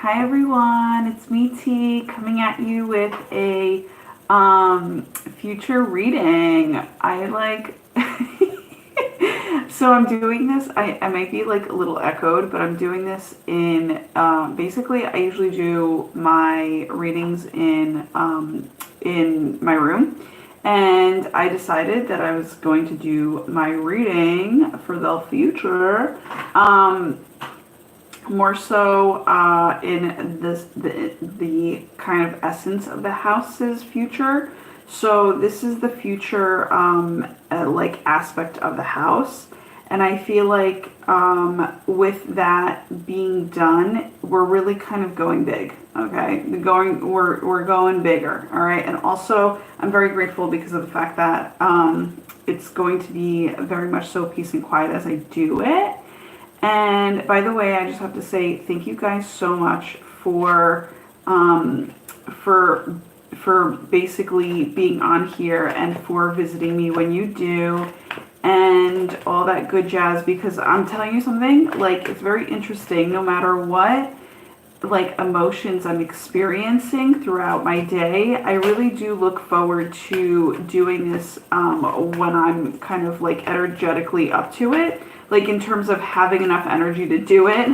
Hi everyone, it's me T coming at you with a future reading. I like so I'm doing this. I might be like a little echoed, but I'm doing this in basically I usually do my readings in my room. And I decided that I was going to do my reading for the future. More so in the kind of essence of the house's future. So this is the future like aspect of the house, and I feel like with that being done, we're really kind of going big. Okay, we're going bigger. All right, and also I'm very grateful because of the fact that it's going to be very much so peace and quiet as I do it. And by the way, I just have to say thank you guys so much um, for for basically being on here and for visiting me when you do and all that good jazz, because I'm telling you something, like, it's very interesting no matter what like emotions I'm experiencing throughout my day. I really do look forward to doing this when I'm kind of like energetically up to it, like in terms of having enough energy to do it.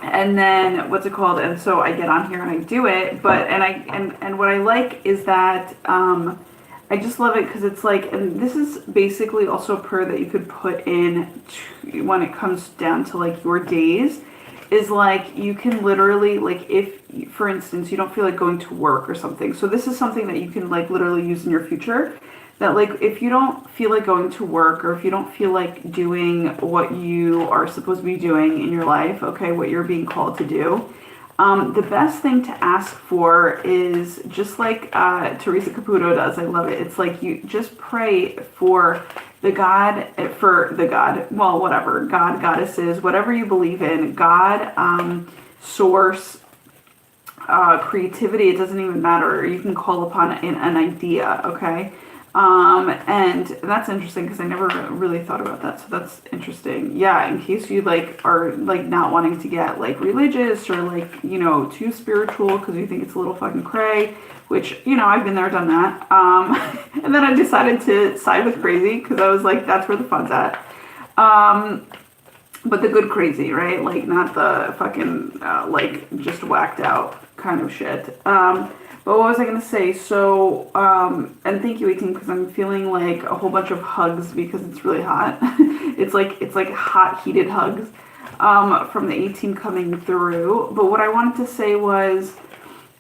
And then what's it called? And so I get on here and I do it, but and what I like is that I just love it because it's like, and this is basically also a prayer that you could put in when it comes down to like your days, is like you can literally, like, if for instance you don't feel like going to work or something, so this is something that you can like literally use in your future, that like if you don't feel like going to work, or if you don't feel like doing what you are supposed to be doing in your life, okay, what you're being called to do, the best thing to ask for is just like Teresa Caputo does. I love it. It's like you just pray for the God, well, whatever, God, goddesses, whatever you believe in, God, source, creativity, it doesn't even matter. You can call upon an idea, okay? And that's interesting because I never really thought about that. So that's interesting. Yeah, in case you like are like not wanting to get like religious or like, you know, too spiritual because you think it's a little fucking cray, which, you know, I've been there, done that. And then I decided to side with crazy because I was like, that's where the fun's at. But the good crazy, right? Like not the fucking like just whacked out kind of shit. But what was I gonna say? So, and thank you, 18, because I'm feeling like a whole bunch of hugs because it's really hot. It's like hot, heated hugs from the 18 coming through. But what I wanted to say was,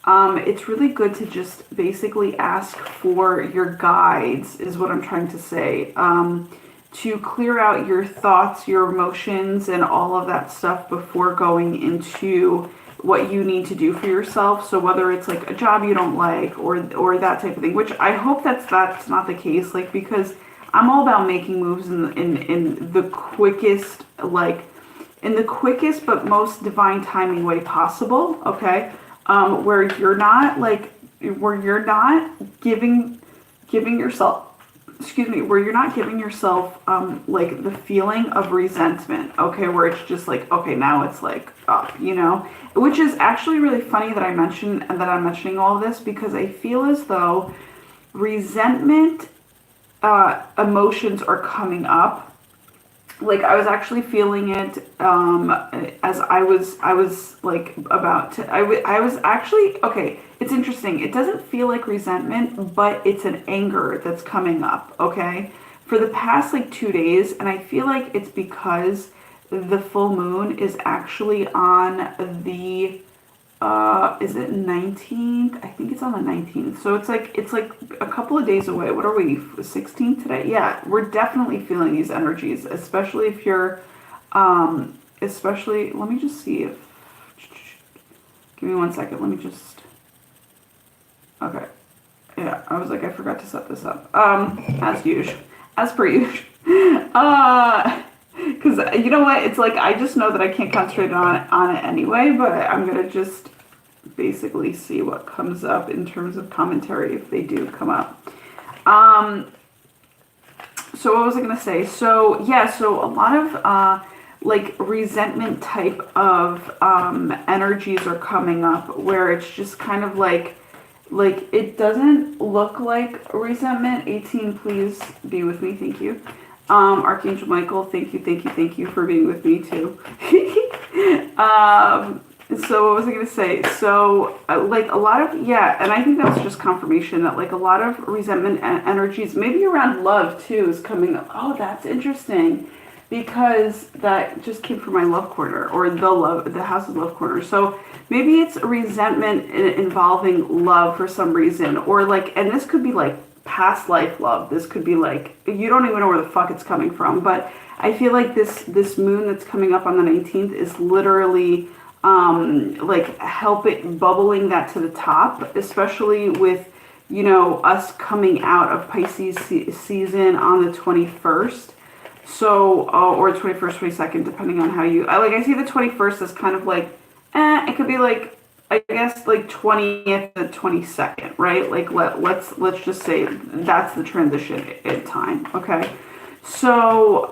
it's really good to just basically ask for your guides, is what I'm trying to say. To clear out your thoughts, your emotions, and all of that stuff before going into what you need to do for yourself. So whether it's like a job you don't like or that type of thing, which I hope that's not the case, like, because I'm all about making moves in the quickest, like in the quickest but most divine timing way possible, okay? Where you're not giving yourself, excuse me, where you're not giving yourself like the feeling of resentment, okay, where it's just like, okay, now it's like up, you know, which is actually really funny that I'm mentioning all of this, because I feel as though resentment emotions are coming up. Like I was actually feeling it as I was like about to, I was actually, okay, it's interesting. It doesn't feel like resentment, but it's an anger that's coming up, okay, for the past like 2 days. And I feel like it's because the full moon is actually on the is it 19th? I think it's on the 19th. So it's like a couple of days away. What are we, 16th today? Yeah, we're definitely feeling these energies, especially if you're especially, let me just see if, give me 1 second. Let me just, okay. Yeah, I was like, I forgot to set this up. As usual, as per usual. Because you know what, it's like I just know that I can't concentrate on it anyway, but I'm gonna just basically see what comes up in terms of commentary if they do come up. So what was I gonna say? So yeah, so a lot of like resentment type of energies are coming up, where it's just kind of like it doesn't look like resentment. 18, please be with me, thank you. Archangel Michael, thank you for being with me too. So what was I going to say? So like a lot of, yeah, and I think that's just confirmation that like a lot of resentment energies, maybe around love too, is coming up. Oh, that's interesting, because that just came from my love corner, or the house's love corner. So maybe it's resentment involving love for some reason, or like, and this could be like past life love. This could be like, you don't even know where the fuck it's coming from, but I feel like this moon that's coming up on the 19th is literally like bubbling that to the top, especially with, you know, us coming out of Pisces season on the 21st. So, or 21st, 22nd, depending on how you, I see the 21st as kind of like, it could be like, I guess like 20th to 22nd, right? Like let's just say that's the transition in time. Okay. So,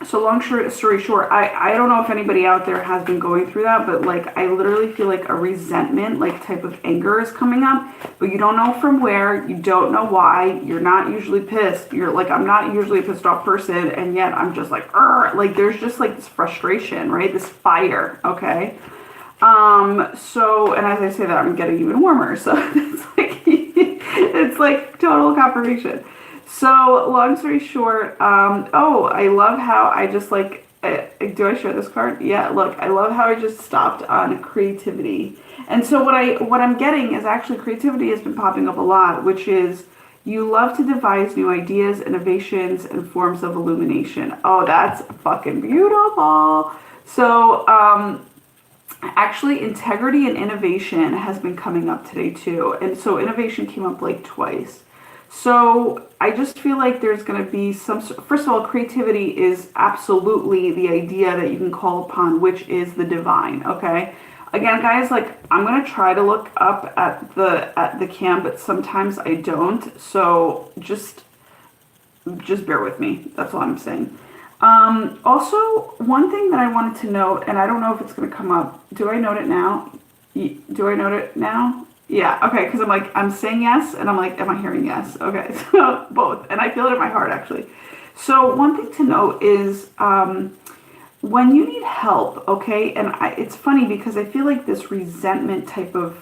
so long story short, I don't know if anybody out there has been going through that, but like I literally feel like a resentment, like type of anger is coming up, but you don't know from where, you don't know why, you're not usually pissed. You're like, I'm not usually a pissed off person, and yet I'm just like, like there's just like this frustration, right? This fire, okay? So, and as I say that, I'm getting even warmer, so it's like total confirmation. So, long story short, oh, I love how I just like, do I show this card? Yeah, look, I love how I just stopped on creativity. And so what I'm getting is actually creativity has been popping up a lot, which is you love to devise new ideas, innovations, and forms of illumination. Oh, that's fucking beautiful. So, actually, integrity and innovation has been coming up today too. And so innovation came up like twice. So I just feel like there's going to be some, first of all, creativity is absolutely the idea that you can call upon, which is the divine. Okay. Again, guys, like I'm going to try to look up at the cam, but sometimes I don't. So just bear with me. That's all I'm saying. Also, one thing that I wanted to note, and I don't know if it's going to come up. Do I note it now? Do I note it now? Yeah, okay, because I'm saying yes, and I'm like, am I hearing yes? Okay, so both, and I feel it in my heart, actually. So one thing to note is when you need help, okay, and it's funny because I feel like this resentment type of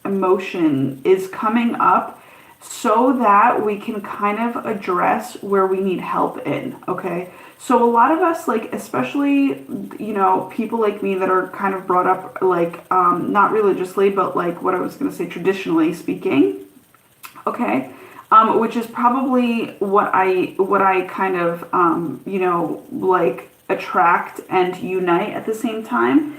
emotion is coming up so that we can kind of address where we need help in, okay? So a lot of us, like, especially, you know, people like me that are kind of brought up, like, not religiously, but like what I was going to say, traditionally speaking, okay? Which is probably what I kind of, you know, like attract and unite at the same time.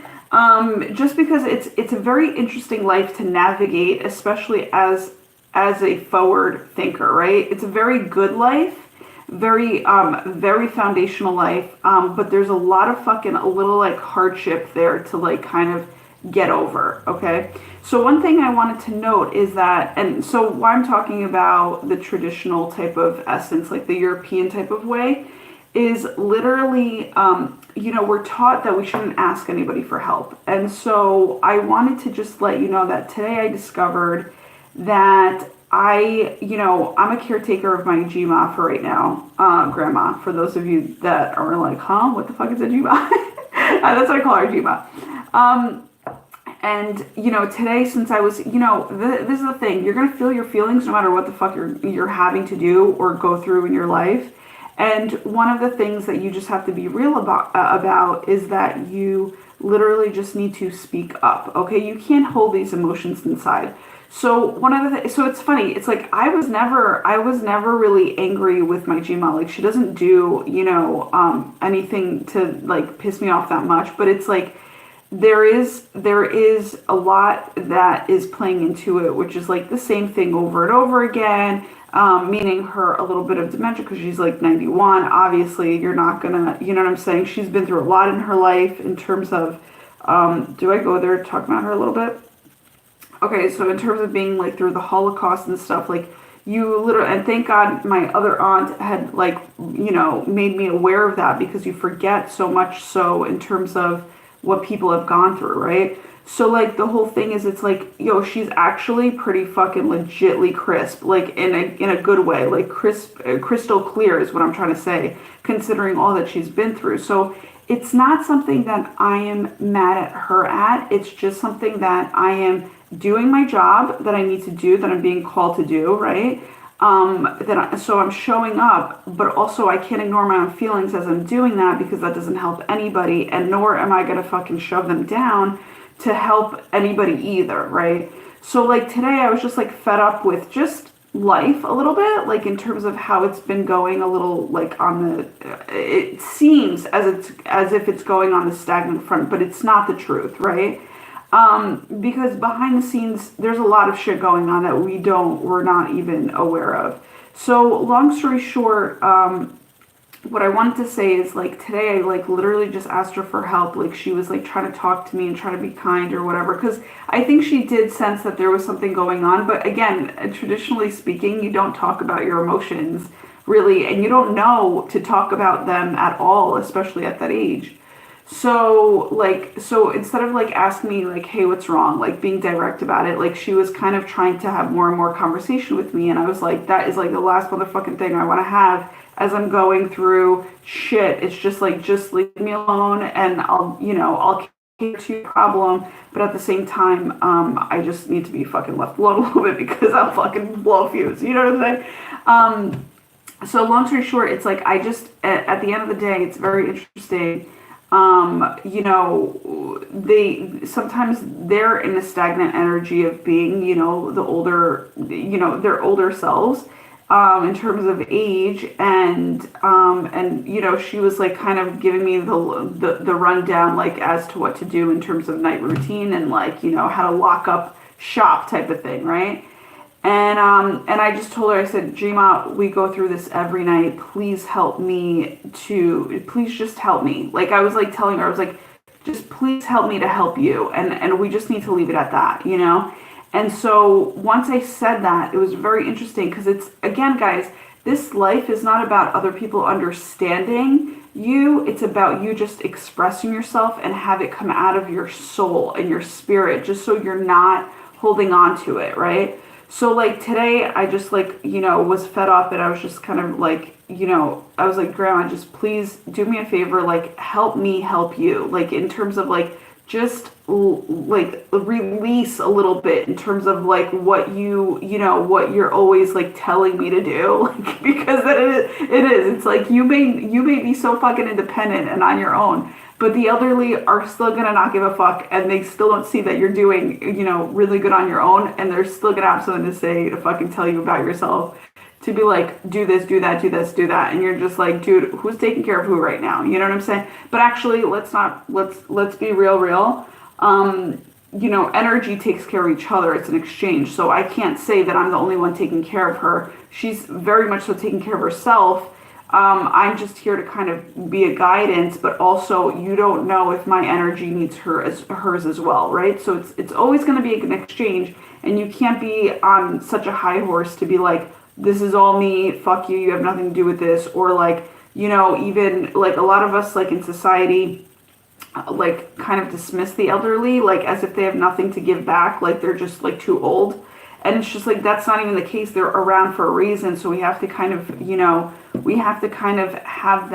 Just because it's a very interesting life to navigate, especially as a forward thinker, right? It's a very good life, very foundational life, but there's a lot of a little like hardship there to like kind of get over, okay? So one thing I wanted to note is that, and so why I'm talking about the traditional type of essence, like the European type of way, is literally, you know, we're taught that we shouldn't ask anybody for help. And so I wanted to just let you know that today I discovered that you know, I'm a caretaker of my Jima for right now, grandma, for those of you that are like, huh, what the fuck is a Jima? That's what I call her, Jima. And, you know, today, since I was, you know, this is the thing, you're going to feel your feelings no matter what the fuck you're having to do or go through in your life. And one of the things that you just have to be real about is that you literally just need to speak up, okay? You can't hold these emotions inside. So one of the so it's funny. It's like I was never really angry with my Gma. Like she doesn't do, you know, anything to like piss me off that much. But it's like there is a lot that is playing into it, which is like the same thing over and over again. Meaning her a little bit of dementia because she's like 91. Obviously, you're not gonna, you know what I'm saying? She's been through a lot in her life in terms of. Do I go there to talk about her a little bit? Okay, so in terms of being like through the Holocaust and stuff, like you literally, and thank God my other aunt had like, you know, made me aware of that, because you forget so much so in terms of what people have gone through, right? So like the whole thing is, it's like, yo, she's actually pretty fucking legitly crisp, like in a good way, like crisp, crystal clear is what I'm trying to say, considering all that she's been through. So it's not something that I am mad at her at. It's just something that I am doing my job that I need to do, that I'm being called to do, right? So I'm showing up, but also I can't ignore my own feelings as I'm doing that, because that doesn't help anybody, and nor am I gonna fucking shove them down to help anybody either, right? So like today I was just like fed up with just life a little bit, like in terms of how it's been going a little like on the, it seems as if it's going on the stagnant front, but it's not the truth, right? Because behind the scenes, there's a lot of shit going on that we're not even aware of. So long story short, what I wanted to say is like today I like literally just asked her for help. Like she was like trying to talk to me and try to be kind or whatever, because I think she did sense that there was something going on. But again, traditionally speaking, you don't talk about your emotions really, and you don't know to talk about them at all, especially at that age. So instead of like asking me like, hey, what's wrong? Like being direct about it, like she was kind of trying to have more and more conversation with me. And I was like, that is like the last motherfucking thing I want to have as I'm going through shit. It's just like, just leave me alone, and I'll cater to your problem. But at the same time, I just need to be fucking left alone a little bit, because I'm fucking blow fuse. You know what I'm saying? So long story short, it's like, I just, at the end of the day, it's very interesting. Sometimes they're in a stagnant energy of being, the older, their older selves, in terms of age, and she was like kind of giving me the rundown, like as to what to do in terms of night routine, and like, how to lock up shop type of thing, right? And I just told her, I said, Jima, we go through this every night. Please just help me. Like I was like telling her, I was like, just please help me to help you. And we just need to leave it at that, And so once I said that, it was very interesting, because it's, again, guys, this life is not about other people understanding you. It's about you just expressing yourself and have it come out of your soul and your spirit, just so you're not holding on to it, right? So like today I just like, was fed up, and I was just kind of like, I was like, Grandma, just please do me a favor, like help me help you, like in terms of like, just like release a little bit in terms of like what what you're always like telling me to do, like, because it's like you may be so fucking independent and on your own, but the elderly are still gonna not give a fuck, and they still don't see that you're doing, really good on your own, and they're still gonna have something to say, to fucking tell you about yourself, to be like, do this, do that, do this, do that, and you're just like, dude, who's taking care of who right now? You know what I'm saying? But actually, let's be real. Energy takes care of each other. It's an exchange. So I can't say that I'm the only one taking care of her. She's very much so taking care of herself. I'm just here to kind of be a guidance, but also you don't know if my energy needs hers as well, right? So it's always going to be an exchange, and you can't be on such a high horse to be like, this is all me, fuck you, you have nothing to do with this, or like, even like a lot of us like in society, like kind of dismiss the elderly, like as if they have nothing to give back, like they're just like too old. And it's just like, that's not even the case. They're around for a reason. So we have to kind of, have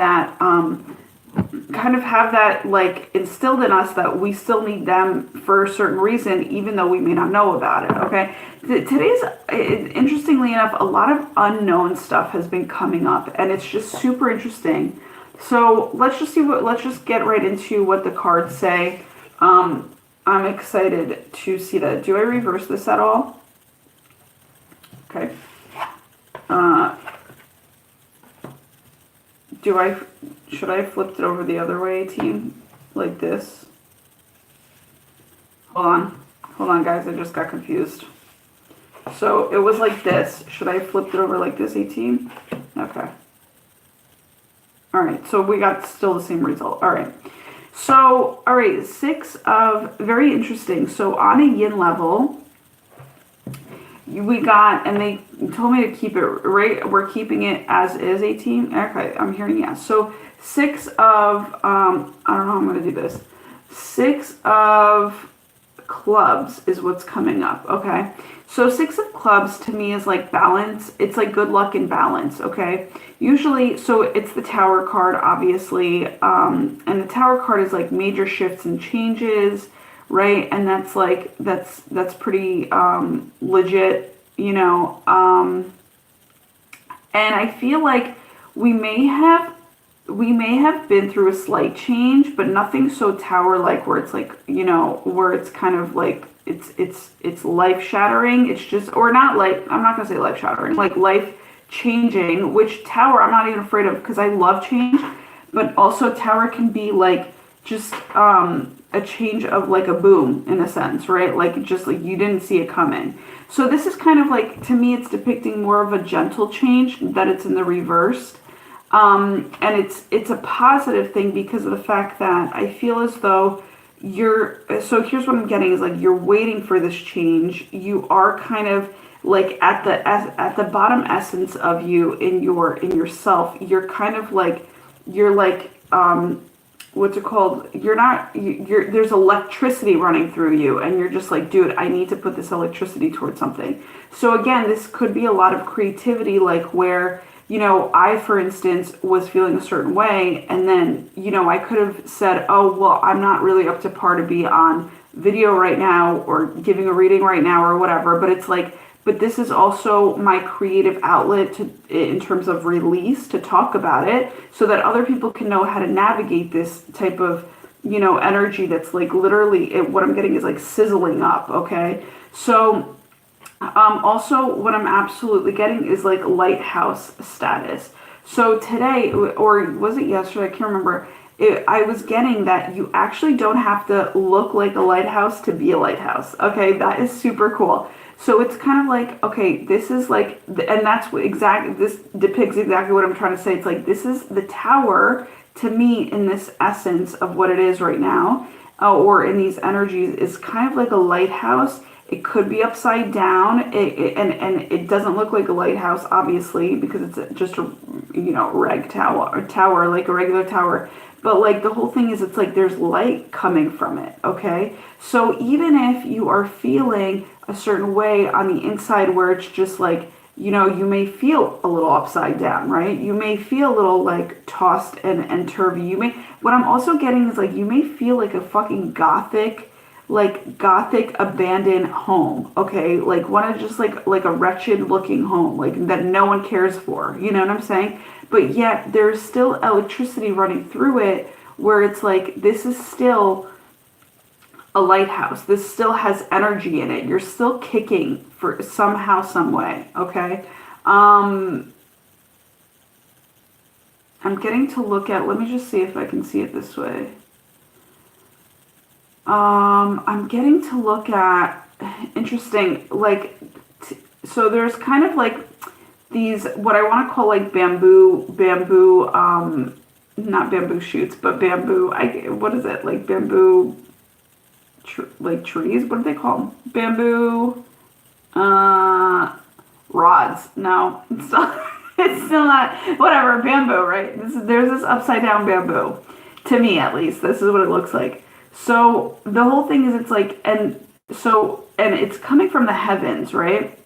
that like instilled in us, that we still need them for a certain reason, even though we may not know about it. Okay. Today's, interestingly enough, a lot of unknown stuff has been coming up, and it's just super interesting. So let's just get right into what the cards say. I'm excited to see that. Do I reverse this at all? Okay. Should I have flipped it over the other way, team? Like this? Hold on, guys. I just got confused. So it was like this. Should I have flipped it over like this, 18? Okay. All right. So we got still the same result. All right. So, all right. 6 of, very interesting. So on a yin level, we got, and they told me to keep it right. We're keeping it as is 18. Okay, I'm hearing yes. So six of, I don't know how I'm going to do this. Six of clubs is what's coming up. Okay. So six of clubs to me is like balance. It's like good luck and balance. Okay. Usually, so it's the tower card, obviously. And the tower card is like major shifts and changes, right? And that's like, that's pretty, legit, you know. And I feel like we may have been through a slight change, but nothing so tower like where it's like, you know, where it's kind of like it's life shattering. It's just, or not, like, I'm not gonna say life shattering, like life changing, which tower I'm not even afraid of because I love change, but also tower can be like just a change of like a boom in a sense, right? Like just like you didn't see it coming. So this is kind of like, to me, it's depicting more of a gentle change, that it's in the reversed. And it's a positive thing because of the fact that I feel as though so here's what I'm getting is like you're waiting for this change. You are kind of like at the bottom essence of you in yourself. You're kind of like, you're like, what's it called? There's electricity running through you, and you're just like, dude, I need to put this electricity towards something. So again, this could be a lot of creativity, like where, you know, I, for instance, was feeling a certain way, and then, you know, I could have said, oh, well, I'm not really up to par to be on video right now or giving a reading right now or whatever, but it's like, but this is also my creative outlet in terms of release, to talk about it so that other people can know how to navigate this type of, you know, energy that's like literally, what I'm getting is like sizzling up, okay? So also, what I'm absolutely getting is like lighthouse status. So today, or was it yesterday? I can't remember. I was getting that you actually don't have to look like a lighthouse to be a lighthouse. Okay, that is super cool. So it's kind of like, okay, this is like, and that's what this depicts exactly what I'm trying to say. It's like, this is the tower to me in this essence of what it is right now, or in these energies, is kind of like a lighthouse. It could be upside down, and it doesn't look like a lighthouse, obviously, because it's just a, you know, reg tower, like a regular tower. But like the whole thing is, it's like there's light coming from it, okay? So even if you are feeling a certain way on the inside where it's just like, you know, you may feel a little upside down, right? You may feel a little like tossed and turvy. What I'm also getting is like, you may feel like a fucking gothic abandoned home, okay? Like one of just like a wretched looking home, like that no one cares for, you know what I'm saying? But yet there's still electricity running through it where it's like, this is still a lighthouse. This still has energy in it. You're still kicking for somehow, some way, okay? I'm getting to look at, let me just see if I can see it this way. I'm getting to look at, interesting, like, so there's kind of like these, what I want to call like bamboo, not bamboo shoots, but bamboo, what is it? Like bamboo, like trees? What do they call them? Bamboo, rods. No, it's not, it's still not, whatever, bamboo, right? There's this upside down bamboo. To me, at least, this is what it looks like. So the whole thing is, it's like, and it's coming from the heavens, right?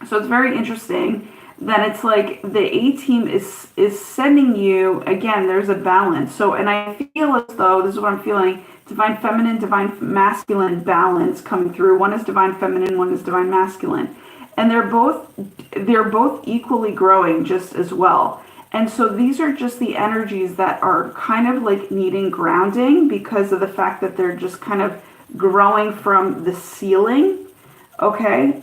So it's very interesting that it's like the A-team is sending you, again, there's a balance. So, and I feel as though, this is what I'm feeling, divine feminine, divine masculine balance coming through. One is divine feminine, one is divine masculine. And they're both equally growing just as well. And so these are just the energies that are kind of like needing grounding because of the fact that they're just kind of growing from the ceiling. Okay.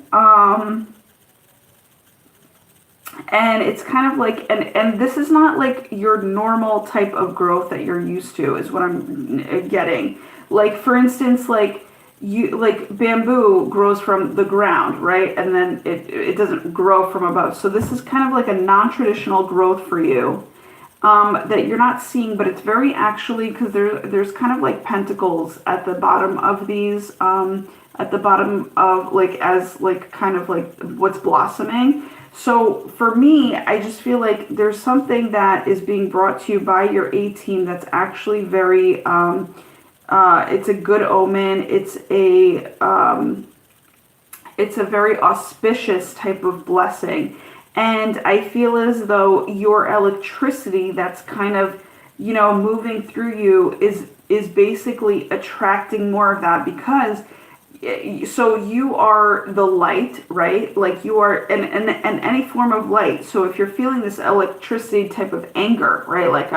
And it's kind of like, and this is not like your normal type of growth that you're used to, is what I'm getting. Like, for instance, like bamboo grows from the ground, right? And then it doesn't grow from above. So this is kind of like a non-traditional growth for you. that you're not seeing, but it's very actually, because there's kind of like pentacles at the bottom of these, at the bottom of like, as like kind of like what's blossoming. So for me, I just feel like there's something that is being brought to you by your A team that's actually very, it's a good omen. It's a very auspicious type of blessing. And I feel as though your electricity that's kind of, moving through you is basically attracting more of that, because so you are the light, right? Like you are, and any form of light. So if you're feeling this electricity type of anger, right? Like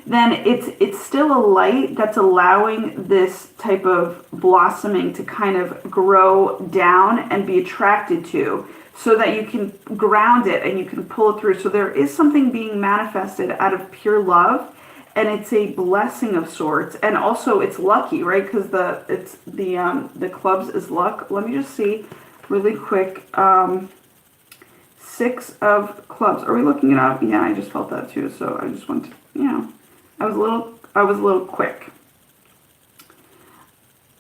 then it's still a light that's allowing this type of blossoming to kind of grow down and be attracted to, so that you can ground it and you can pull it through. So there is something being manifested out of pure love, and it's a blessing of sorts, and also it's lucky, right? Because the clubs is luck. Let me just see really quick. 6 of clubs. Are we looking it up? Yeah, I just felt that too. So I just went to, I was a little quick.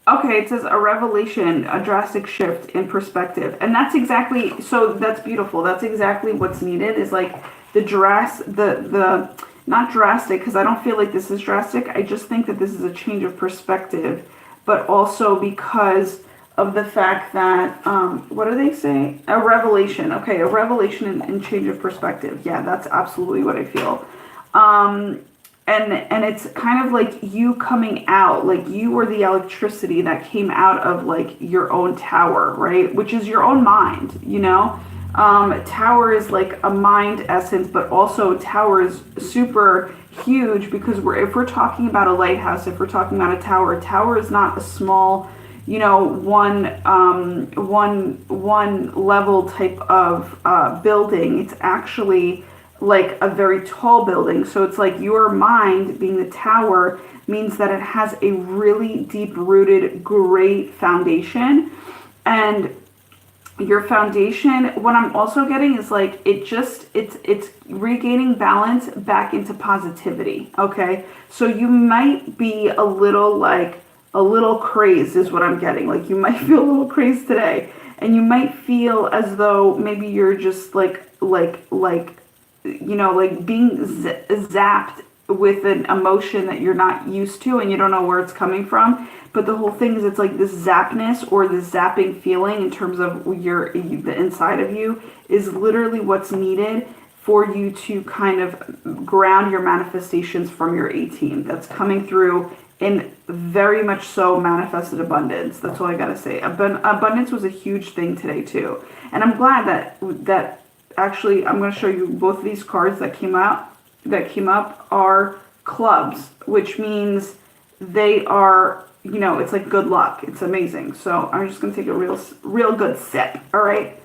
Okay, it says a revelation, a drastic shift in perspective. And that's exactly, so that's beautiful. That's exactly what's needed, is like the not drastic, because I don't feel like this is drastic. I just think that this is a change of perspective, but also because of the fact that, what do they say? A revelation. Okay, a revelation and change of perspective. Yeah, that's absolutely what I feel. And it's kind of like you coming out, like you were the electricity that came out of like your own tower, right? Which is your own mind, Tower is like a mind essence, but also tower is super huge, because if we're talking about a lighthouse, if we're talking about a tower is not a small, one level type of building. It's actually like a very tall building. So it's like your mind being the tower means that it has a really deep rooted, great foundation. And your foundation, what I'm also getting is like, it's regaining balance back into positivity. Okay. So you might be a little crazed is what I'm getting. Like you might feel a little crazed today, and you might feel as though maybe you're just like being zapped with an emotion that you're not used to, and you don't know where it's coming from. But the whole thing is, it's like this zapness or this zapping feeling in terms of the inside of you is literally what's needed for you to kind of ground your manifestations from your 18. That's coming through in very much so manifested abundance. That's all I gotta say. Abundance was a huge thing today too. And I'm glad that actually, I'm going to show you both of these cards that came up are clubs, which means they are, it's like good luck. It's amazing. So I'm just going to take a real good sip. All right.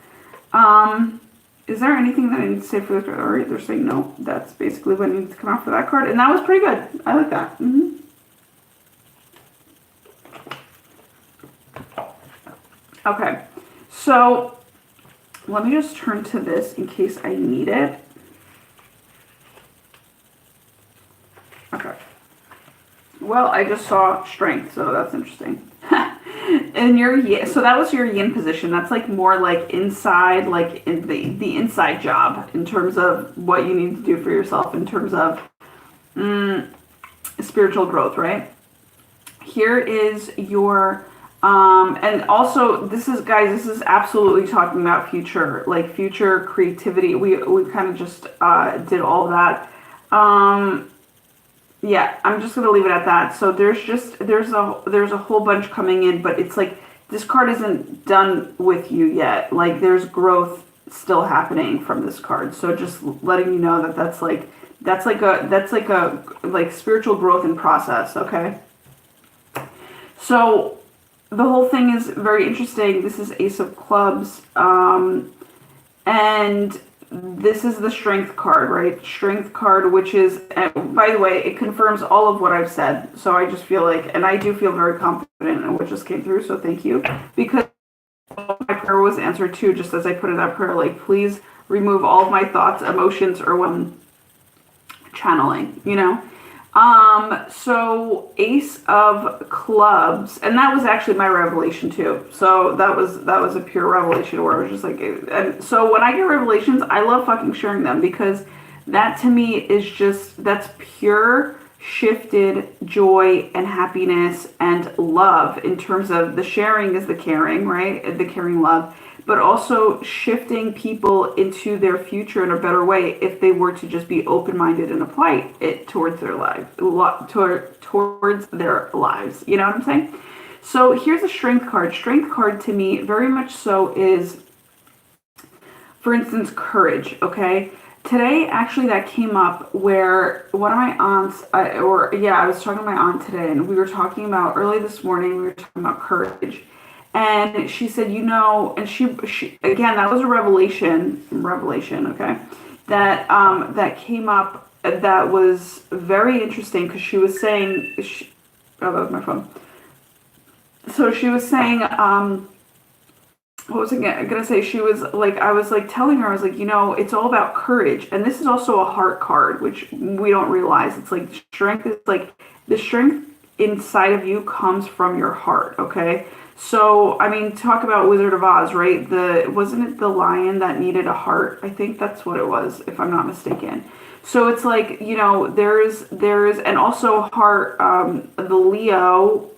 Is there anything that I need to say for this card? All right. They're saying no. That's basically what needs to come out for that card. And that was pretty good. I like that. Okay. So let me just turn to this in case I need it. Okay. Well, I just saw strength, so that's interesting. And so that was your yin position. That's like more like inside, like in the inside job in terms of what you need to do for yourself in terms of spiritual growth, right? Here is your and also this is absolutely talking about future creativity. We kind of just did all of that. Yeah, I'm just gonna leave it at that. So there's a whole bunch coming in, but it's like this card isn't done with you yet. Like there's growth still happening from this card. So just letting you know that that's like a spiritual growth in process. Okay. So the whole thing is very interesting. This is Ace of Clubs, and this is the Strength card, right? Strength card, which is, by the way, it confirms all of what I've said. So I just feel like, and I do feel very confident in what just came through, so thank you. Because my prayer was answered too, just as I put in that prayer, like, please remove all of my thoughts, emotions, or channeling, you know? So Ace of Clubs, and that was actually my revelation too. So that was a pure revelation where I was just like, and so when I get revelations, I love fucking sharing them because that to me is just, that's pure shifted joy and happiness and love in terms of the sharing is the caring, right? The caring love, but also shifting people into their future in a better way if they were to just be open-minded and apply it towards their life, towards their lives. You know what I'm saying? So here's a strength card. Strength card to me very much so is, for instance, courage. Okay. Today, actually, that came up where one of my aunts, I was talking to my aunt today, and we were talking about early this morning. We were talking about courage, and she said, you know, and she again, that was a revelation, okay, that came up that was very interesting because she was saying, oh, that was my phone. So she was saying, what was I gonna say? She was like, I was like telling her, I was like, you know, it's all about courage. And this is also a heart card, which we don't realize. It's like strength is like the strength inside of you comes from your heart. Okay. So, I mean, talk about Wizard of Oz, right? Wasn't it the lion that needed a heart? I think that's what it was, if I'm not mistaken. So it's like, you know, there's, and also heart, the Leo,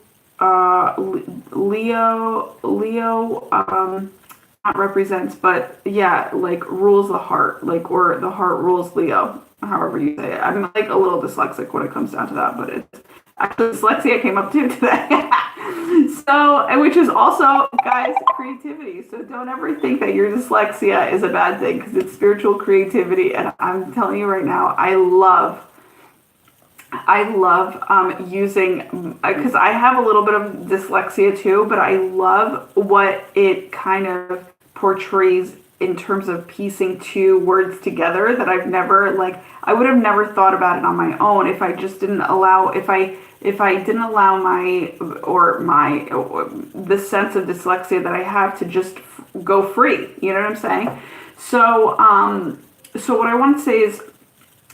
not represents, but yeah, like rules the heart, like, or the heart rules Leo, however you say it. I'm like a little dyslexic when it comes down to that, but it's actually dyslexia came up too today. So, which is also, guys, creativity. So don't ever think that your dyslexia is a bad thing because it's spiritual creativity. And I'm telling you right now, I love using, because I have a little bit of dyslexia too, but I love what it kind of portrays in terms of piecing two words together that I've never, like, I would have never thought about it on my own if I just didn't allow, if I didn't allow the sense of dyslexia that I have to just go free. You know what I'm saying? So, so what I want to say is,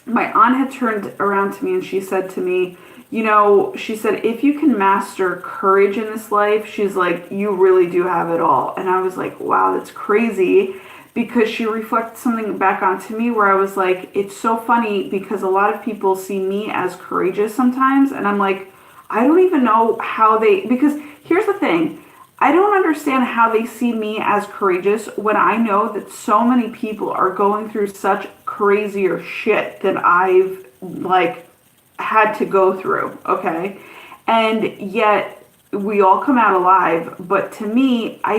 my aunt had turned around to me and she said to me, you know, she said, if you can master courage in this life, she's like, you really do have it all. And I was like, wow, that's crazy, because she reflected something back onto me where I was like, it's so funny because a lot of people see me as courageous sometimes. And I'm like, I don't even know how because here's the thing. I don't understand how they see me as courageous when I know that so many people are going through such crazier shit than I've like had to go through. Okay. And yet we all come out alive. But to me, I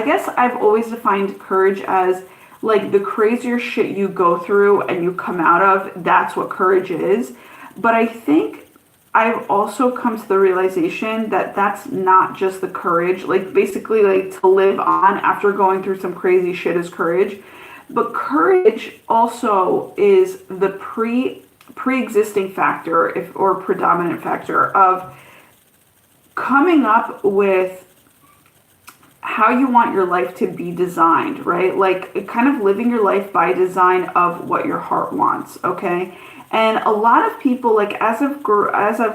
guess I've always defined courage as like the crazier shit you go through and you come out of, that's what courage is. But I think I've also come to the realization that that's not just the courage, like basically like to live on after going through some crazy shit is courage. But courage also is the pre-existing factor or predominant factor of coming up with how you want your life to be designed, right? Like kind of living your life by design of what your heart wants, okay? And a lot of people, like as I've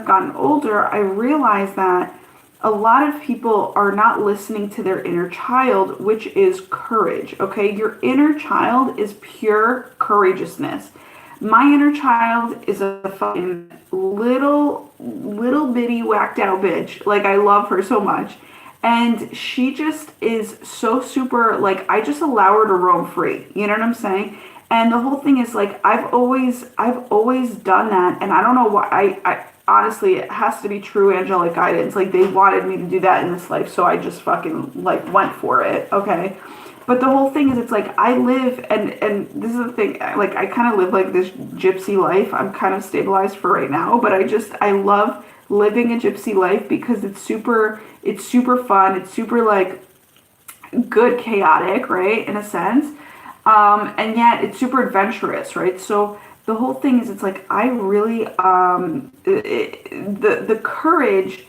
gotten older, I realize that a lot of people are not listening to their inner child, which is courage, okay? Your inner child is pure courageousness. My inner child is a fucking little bitty whacked out bitch. Like I love her so much. And she just is so super, like, I just allow her to roam free. You know what I'm saying? And the whole thing is like, I've always done that. And I don't know why, I honestly, it has to be true angelic guidance. Like they wanted me to do that in this life. So I just fucking like went for it. Okay. But the whole thing is, it's like I live, and this is the thing, like I kind of live like this gypsy life. I'm kind of stabilized for right now, but I love living a gypsy life because it's super fun. It's super like good, chaotic, right? In a sense. And yet it's super adventurous, right? So the whole thing is, it's like, I really, the courage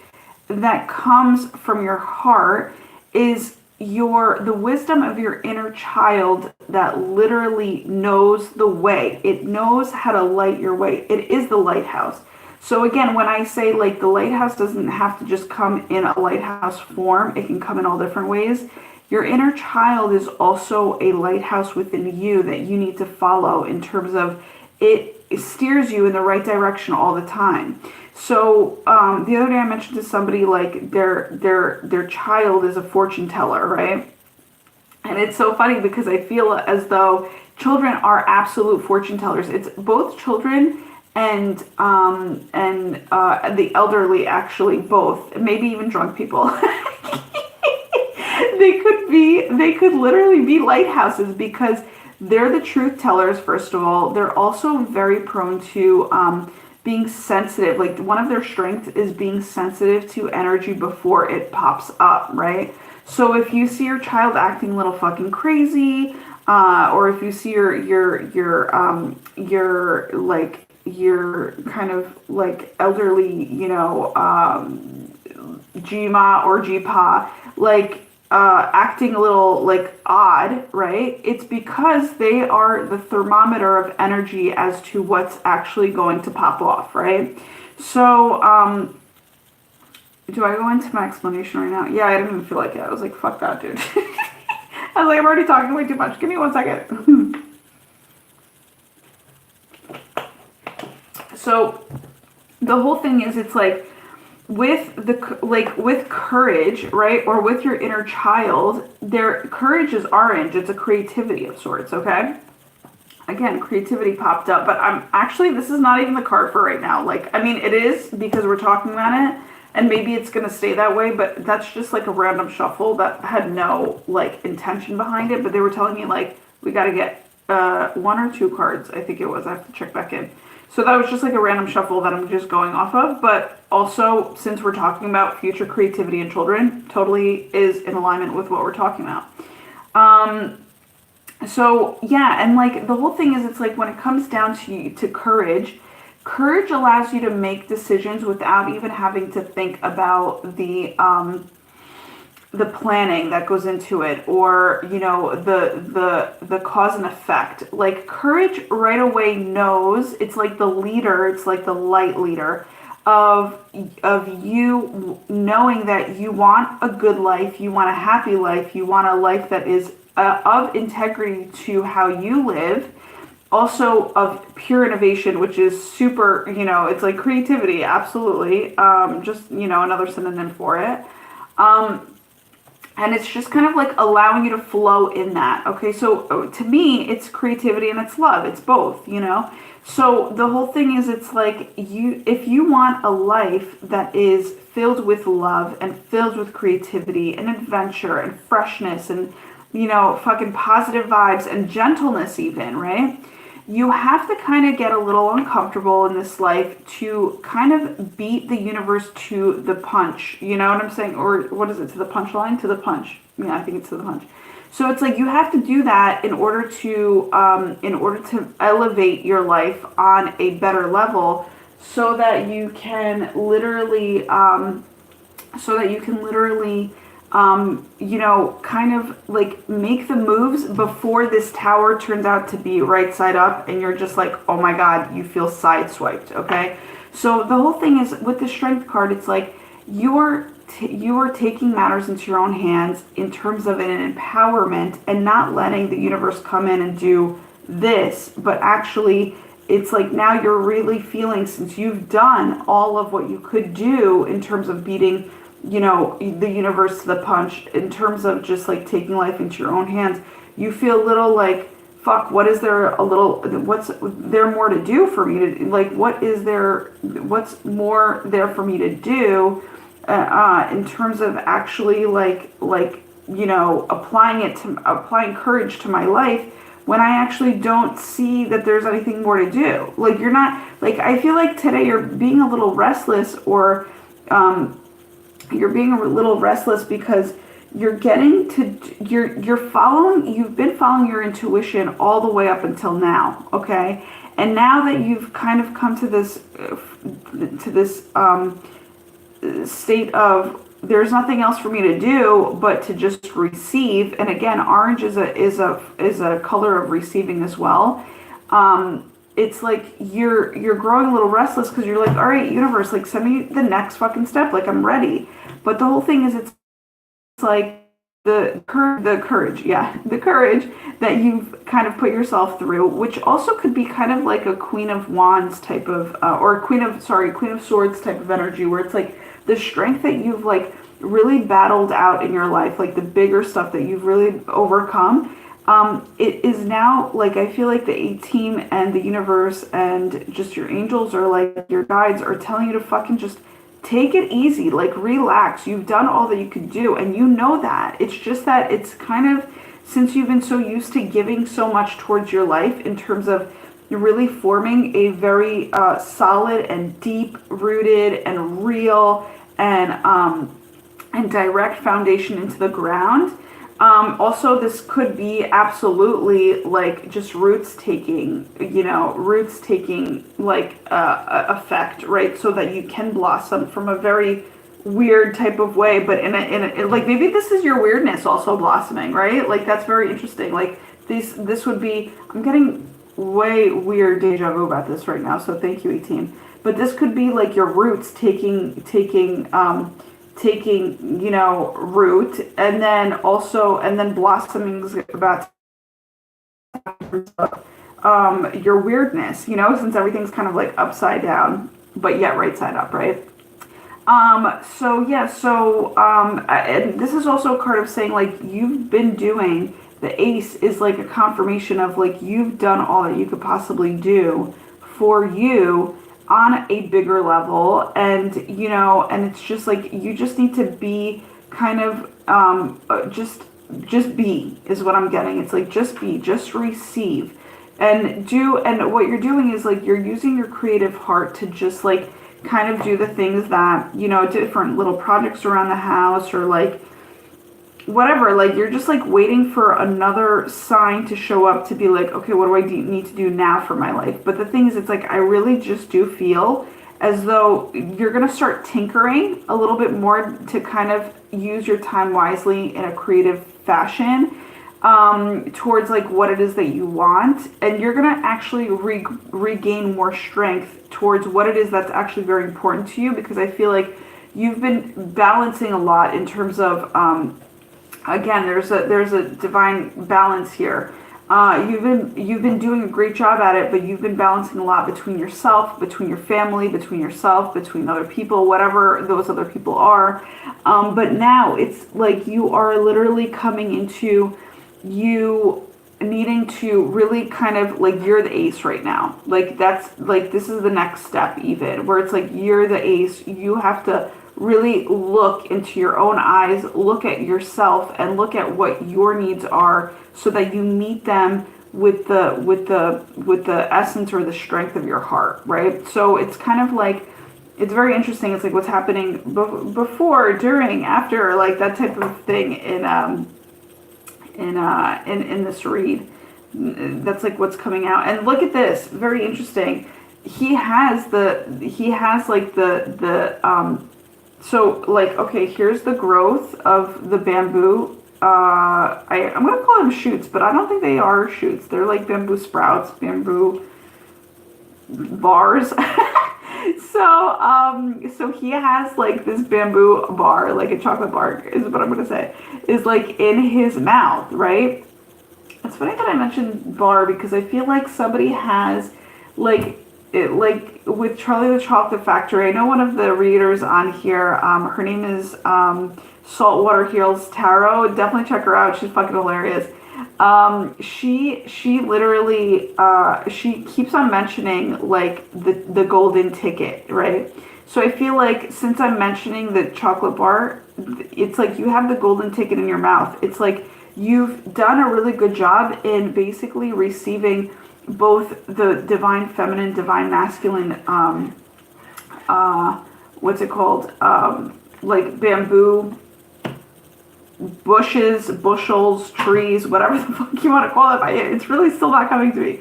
that comes from your heart is, the wisdom of your inner child that literally knows the way. It knows how to light your way. It is the lighthouse. So again, when I say like the lighthouse doesn't have to just come in a lighthouse form, it can come in all different ways. Your inner child is also a lighthouse within you that you need to follow in terms of it steers you in the right direction all the time. So the other day I mentioned to somebody like their child is a fortune teller, right? And it's so funny because I feel as though children are absolute fortune tellers. It's both children and the elderly, actually, both, maybe even drunk people. They could literally be lighthouses because they're the truth tellers. First of all, they're also very prone to being sensitive. Like one of their strengths is being sensitive to energy before it pops up, right? So if you see your child acting a little fucking crazy, or if you see your kind of like elderly, Jima or Jipa, like acting a little like odd, right? It's because they are the thermometer of energy as to what's actually going to pop off, right? So, do I go into my explanation right now? Yeah, I didn't even feel like it. I was like, fuck that, dude. I was like, I'm already talking way too much. Give me 1 second. So, the whole thing is, it's like, with courage, right, or with your inner child, their courage is orange. It's a creativity of sorts, okay? Again, creativity popped up, but I'm actually, this is not even the card for right now. Like, I mean, it is because we're talking about it, and maybe it's going to stay that way, but that's just like a random shuffle that had no, like, intention behind it, but they were telling me, like, we got to get 1 or 2 cards, I think it was. I have to check back in. So that was just like a random shuffle that I'm just going off of. But also, since we're talking about future creativity in children, totally is in alignment with what we're talking about. So yeah, and like the whole thing is, it's like when it comes down to courage, courage allows you to make decisions without even having to think about the planning that goes into it, or the cause and effect. Like courage right away knows, it's like the leader, it's like the light leader of you knowing that you want a good life, you want a happy life, you want a life that is of integrity to how you live, also of pure innovation, which is super, it's like creativity, absolutely, just another synonym for it. And it's just kind of like allowing you to flow in that. Okay, so to me, it's creativity and it's love. It's both, So the whole thing is, it's like if you want a life that is filled with love and filled with creativity and adventure and freshness and, fucking positive vibes and gentleness even, right? You have to kind of get a little uncomfortable in this life to kind of beat the universe to the punch. You know what I'm saying? Or what is it? To the punchline? To the punch. Yeah, I think it's to the punch. So it's like you have to do that in order to elevate your life on a better level, so that you can literally kind of like make the moves before this tower turns out to be right side up and you're just like, oh my God, you feel sideswiped, okay? So the whole thing is, with the strength card, it's like you are taking matters into your own hands in terms of an empowerment, and not letting the universe come in and do this, but actually it's like now you're really feeling, since you've done all of what you could do in terms of beating the universe to the punch, in terms of just like taking life into your own hands, you feel a little like, fuck, what's there more to do for me to, like, what's more there for me to do, in terms of actually applying courage to my life, when I actually don't see that there's anything more to do. Like, you're not, like, I feel like today you're being a little restless, or you've been following your intuition all the way up until now, okay? And now that you've kind of come to this state of there's nothing else for me to do but to just receive. And again, orange is a color of receiving as well. It's like you're growing a little restless because you're like, all right, universe, like send me the next fucking step, like I'm ready. But the whole thing is, it's like the courage that you've kind of put yourself through, which also could be kind of like a Queen of Wands type of, or Queen of Swords type of energy, where it's like the strength that you've like really battled out in your life, like the bigger stuff that you've really overcome. It is now like, I feel like the A-team and the universe and just your angels, or like your guides, are telling you to fucking just take it easy, like relax. You've done all that you could do, and you know that. It's just that it's kind of, since you've been so used to giving so much towards your life in terms of really forming a very solid and deep rooted and real and direct foundation into the ground. Also, this could be absolutely like just roots taking like effect, right? So that you can blossom from a very weird type of way, but in a like, maybe this is your weirdness also blossoming, right? Like that's very interesting. Like this would be, I'm getting way weird deja vu about this right now, so thank you, 18. But this could be like your roots taking root, and then blossoming is about your weirdness, since everything's kind of like upside down, but yet right side up, right? And this is also a card of saying like you've been doing, the ace is like a confirmation of like you've done all that you could possibly do for you on a bigger level, and and it's just like you just need to be kind of just be is what I'm getting. It's like just be, just receive, and what you're doing is like you're using your creative heart to just like kind of do the things that different little projects around the house, or like whatever, like you're just like waiting for another sign to show up to be like, okay, what do I need to do now for my life? But the thing is, it's like I really just do feel as though you're going to start tinkering a little bit more to kind of use your time wisely in a creative fashion towards like what it is that you want, and you're going to actually regain more strength towards what it is that's actually very important to you, because I feel like you've been balancing a lot in terms of again, there's a divine balance here. You've been doing a great job at it, but you've been balancing a lot between yourself, between your family, between yourself, between other people, whatever those other people are. But now it's like you are literally coming into you needing to really kind of like, you're the ace right now. Like that's like, this is the next step, even where it's like you're the ace. You have to really look into your own eyes, look at yourself, and look at what your needs are, so that you meet them with the essence or the strength of your heart, right? So it's kind of like, it's very interesting. It's like what's happening before, during, after, like that type of thing in this read. That's like what's coming out. And look at this, very interesting. He has like the so like, okay, here's the growth of the bamboo. I'm going to call them shoots, but I don't think they are shoots. They're like bamboo sprouts, bamboo bars. So he has like this bamboo bar, like a chocolate bar is what I'm going to say, is like in his mouth, right? It's funny that I mentioned bar, because I feel like somebody has like, like with Charlie the Chocolate Factory. I know one of the readers on here, her name is Saltwater Heals Tarot. Definitely check her out. She's fucking hilarious. She literally she keeps on mentioning like the golden ticket, right? So I feel like since I'm mentioning the chocolate bar, it's like you have the golden ticket in your mouth. It's like you've done a really good job in basically receiving both the divine feminine, divine masculine, what's it called? Like bamboo bushes, bushels, trees, whatever the fuck you want to call it. It's really still not coming to me.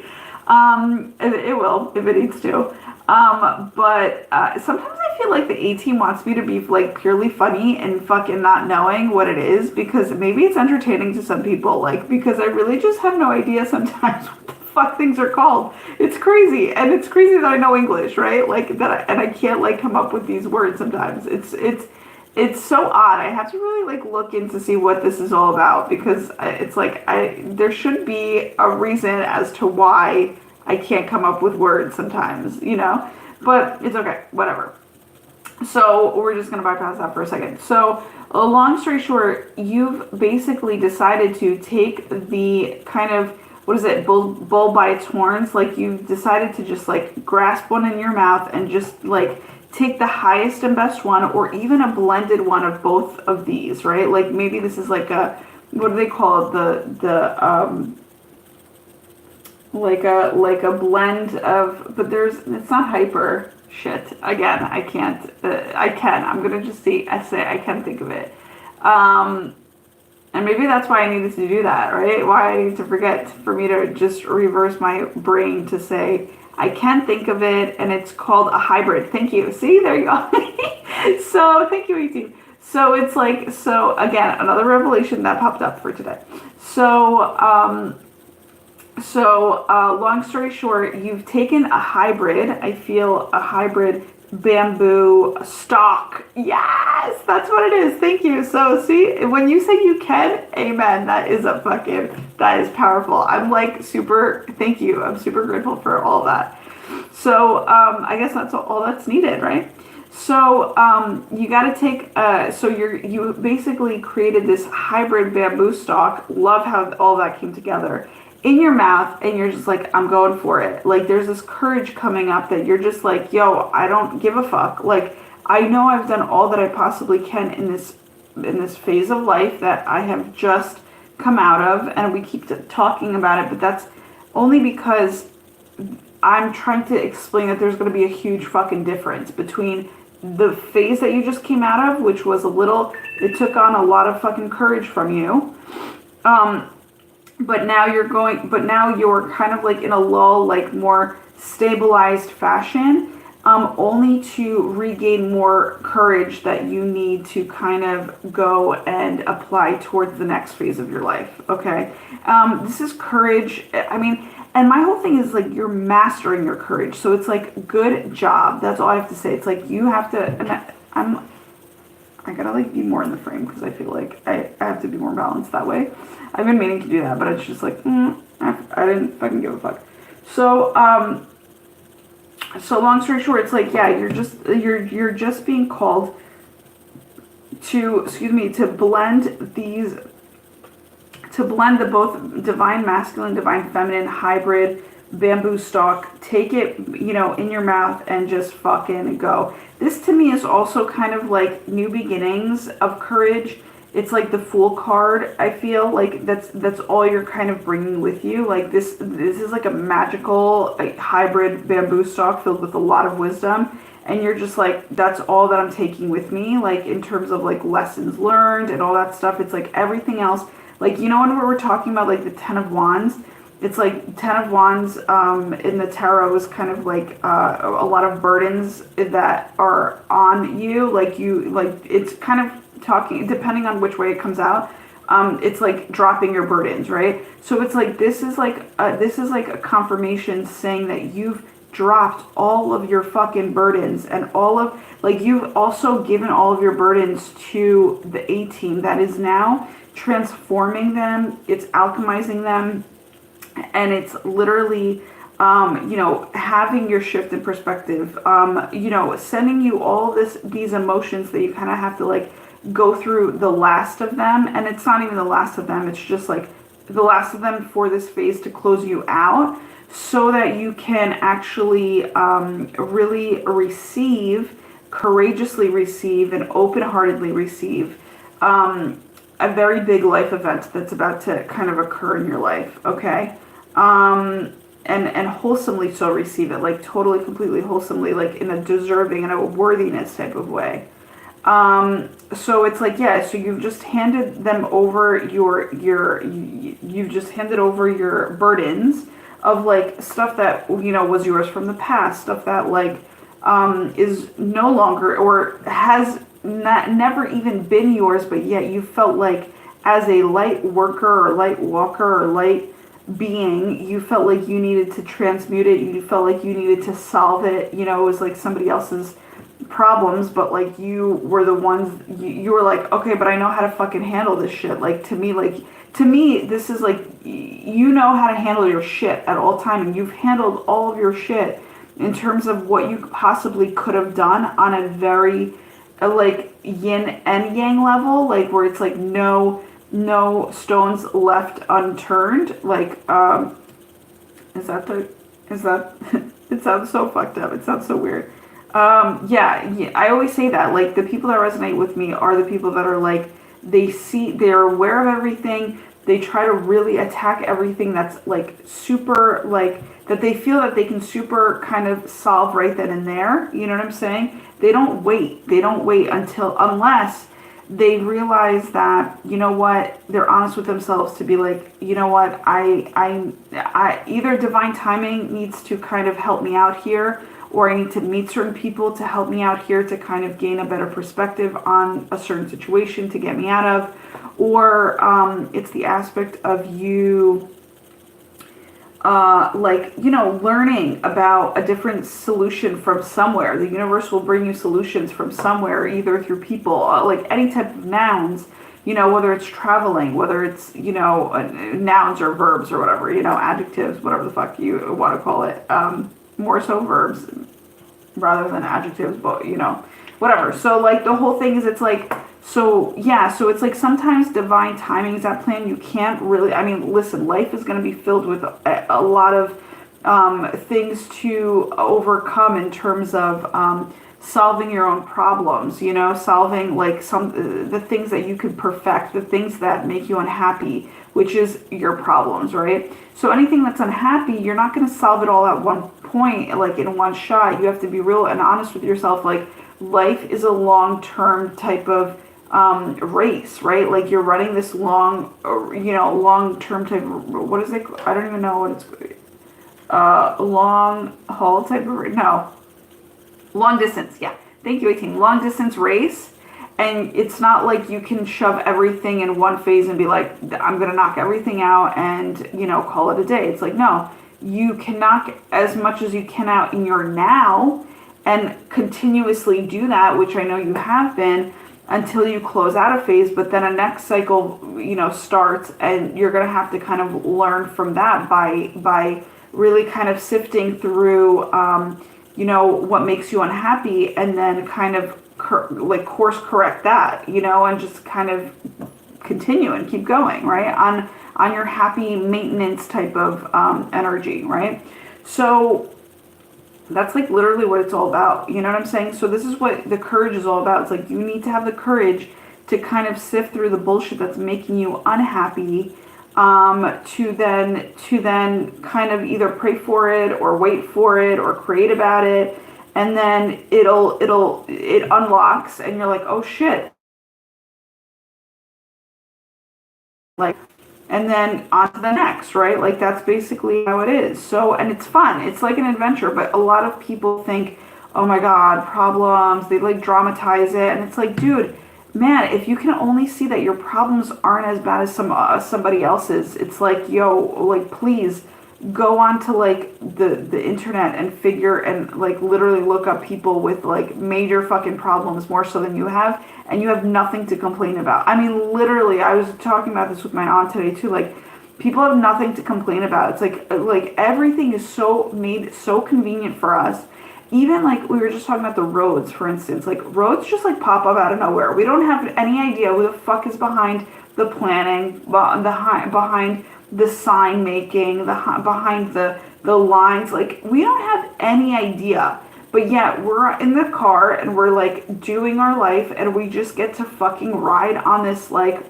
It will, if it needs to. But sometimes I feel like the A team wants me to be like purely funny and fucking not knowing what it is, because maybe it's entertaining to some people, like, because I really just have no idea sometimes what the fuck things are called. It's crazy, and it's crazy that I know English, right? Like and I can't like come up with these words sometimes. It's so odd. I have to really like look in to see what this is all about, because it's like there should be a reason as to why I can't come up with words sometimes, you know? But it's okay, whatever. So we're just gonna bypass that for a second. So long story short, you've basically decided to take the kind of, what is it, bull by its horns. Like you've decided to just like grasp one in your mouth and just like take the highest and best one, or even a blended one of both of these, right? Like maybe this is like a, what do they call it? Like a blend of, but it's not hyper shit. Again, I can't, I'm gonna just say I can't think of it. And maybe that's why I needed to do that, right? Why I need to forget, for me to just reverse my brain to say, I can think of it, and it's called a hybrid. Thank you. See, there you go. So thank you, 18. So it's like, so again, another revelation that popped up for today. So, long story short, you've taken a hybrid, I feel a hybrid bamboo stalk. Yes, that's what it is. Thank you. So see, when you say you can, amen, that is powerful. I'm like super, thank you. I'm super grateful for all that. So I guess that's all that's needed, right? So you got to take, so you basically created this hybrid bamboo stalk. Love how all that came together in your mouth, and you're just like, I'm going for it. Like there's this courage coming up that you're just like, yo, I don't give a fuck. Like I know I've done all that I possibly can in this phase of life that I have just come out of, and we keep talking about it, but that's only because I'm trying to explain that there's going to be a huge fucking difference between the phase that you just came out of, which was it took on a lot of fucking courage from you. But now you're kind of like in a lull, like more stabilized fashion, only to regain more courage that you need to kind of go and apply towards the next phase of your life. Okay. This is courage. I mean, and my whole thing is like, you're mastering your courage. So it's like, good job. That's all I have to say. It's like, you have to, and I gotta like be more in the frame, because I feel like I have to be more balanced that way. I've been meaning to do that, but it's just like, I didn't fucking give a fuck. So, so long story short, it's like, yeah, you're just being called to blend the both divine masculine, divine feminine hybrid bamboo stalk. Take it, in your mouth and just fucking go. This to me is also kind of like new beginnings of courage. It's like the Fool card. I feel like that's all you're kind of bringing with you. Like this is like a magical hybrid bamboo stalk filled with a lot of wisdom, and you're just like, that's all that I'm taking with me, like in terms of like lessons learned and all that stuff. It's like everything else, like, when we're talking about like the 10 of Wands, it's like 10 of Wands in the tarot is kind of like a lot of burdens that are on you. Like it's kind of talking, depending on which way it comes out, it's like dropping your burdens, right? So it's like, this is like a confirmation saying that you've dropped all of your fucking burdens, and you've also given all of your burdens to the A team that is now transforming them. It's alchemizing them, and it's literally having your shift in perspective, sending you all these emotions that you kind of have to like go through the last of them. And it's not even the last of them, it's just like the last of them for this phase to close you out, so that you can actually really courageously receive and open-heartedly receive a very big life event that's about to kind of occur in your life, okay? And wholesomely so receive it, like totally, completely wholesomely, like in a deserving and a worthiness type of way. So it's like, yeah, so you've just handed them over you've just handed over your burdens, of like stuff that, you know, was yours from the past, stuff that like is no longer or has never even been yours, but yet you felt like as a light worker or light walker or light being, you felt like you needed to transmute it, you felt like you needed to solve it, you know, it was like somebody else's problems, but like you were the ones, you were like, okay, but I know how to fucking handle this shit. Like to me, this is like, you know how to handle your shit at all time, and you've handled all of your shit in terms of what you possibly could have done on a very like yin and yang level, like where it's like no stones left unturned. Like is that it sounds so fucked up, it sounds so weird. Yeah, I always say that like the people that resonate with me are the people that are like, they're aware of everything, they try to really attack everything that's like super, like that they feel that they can super kind of solve right then and there, you know what I'm saying? They don't wait until, unless they realize that, you know what, they're honest with themselves to be like, you know what, I either divine timing needs to kind of help me out here, or I need to meet certain people to help me out here to kind of gain a better perspective on a certain situation to get me out of, or it's the aspect of you like, you know, learning about a different solution from somewhere. The universe will bring you solutions from somewhere, either through people, like any type of nouns, you know, whether it's traveling, whether it's, you know, nouns or verbs or whatever, you know, adjectives, whatever the fuck you want to call it. More so verbs rather than adjectives, but you know, whatever. So like the whole thing is, it's like, so yeah, so it's like sometimes divine timing is that plan. You can't really, I mean, listen, life is going to be filled with a lot of things to overcome in terms of solving your own problems, you know, solving like the things that you could perfect, the things that make you unhappy, which is your problems, right? So anything that's unhappy, you're not going to solve it all at one point, like in one shot. You have to be real and honest with yourself. Like life is a long-term type of race, right? Like you're running this long, you know, long-term type of, what is it? I don't even know what it's, long haul type of, no, long distance. Yeah. Thank you, 18. Long distance race. And it's not like you can shove everything in one phase and be like, I'm going to knock everything out and, you know, call it a day. It's like, no, you can knock as much as you can out in your now and continuously do that, which I know you have been, until you close out a phase. But then a next cycle, you know, starts, and you're going to have to kind of learn from that by really kind of sifting through, you know, what makes you unhappy, and then kind of like course correct that, you know, and just kind of continue and keep going, right, on your happy maintenance type of energy, right? So that's like literally what it's all about, you know what I'm saying? So this is what the courage is all about. It's like you need to have the courage to kind of sift through the bullshit that's making you unhappy, to then kind of either pray for it or wait for it or create about it. And then it unlocks and you're like, oh shit. Like, and then on to the next, right? Like that's basically how it is. So, and it's fun. It's like an adventure, but a lot of people think, oh my God, problems, they like dramatize it. And it's like, dude, man, if you can only see that your problems aren't as bad as somebody else's, it's like, yo, like, please go on to like the internet and figure and like literally look up people with like major fucking problems more so than you have, and you have nothing to complain about. I mean, literally, I was talking about this with my aunt today too. Like, people have nothing to complain about. It's like everything is so made so convenient for us. Even like we were just talking about the roads, for instance. Like roads just like pop up out of nowhere. We don't have any idea who the fuck is behind the planning, behind the sign making, behind the lines. Like we don't have any idea, but yet we're in the car and we're like doing our life, and we just get to fucking ride on this like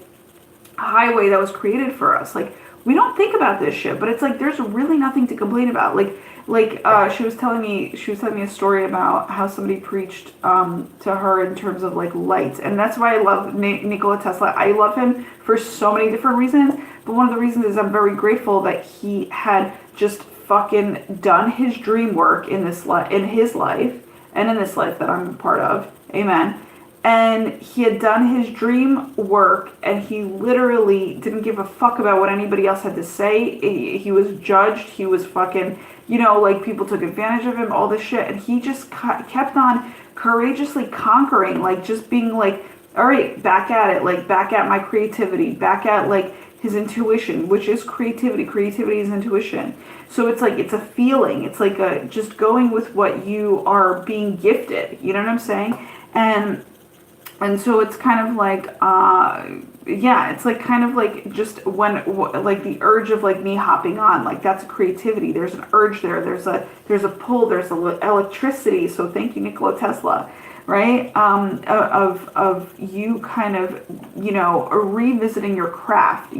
highway that was created for us. Like we don't think about this shit, but it's like there's really nothing to complain about. She was telling me a story about how somebody preached to her in terms of like lights, and that's why I love Nikola Tesla. I love him for so many different reasons, but one of the reasons is I'm very grateful that he had just fucking done his dream work in this in his life and in this life that I'm a part of. Amen. And he had done his dream work, and he literally didn't give a fuck about what anybody else had to say. He was judged. He was fucking, like, people took advantage of him, all this shit. And he just kept on courageously conquering, like, just being like, all right, back at it, like, back at my creativity, back at, like, his intuition, which is creativity. Creativity is intuition. So it's like, it's a feeling. It's like just going with what you are being gifted. You know what I'm saying? And so it's kind of like, it's like kind of like just like the urge of like me hopping on, like that's creativity. There's an urge there. There's a pull. There's electricity. So thank you, Nikola Tesla, right? Of you kind of, revisiting your craft,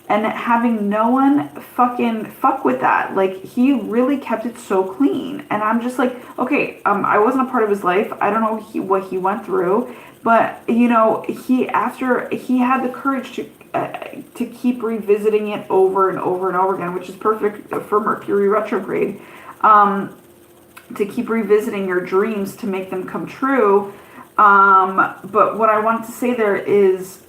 and having no one fucking fuck with that. Like, he really kept it so clean. And I'm just like, okay, I wasn't a part of his life. I don't know what he went through. But, he had the courage to keep revisiting it over and over and over again, which is perfect for Mercury retrograde, to keep revisiting your dreams to make them come true. But what I wanted to say there is,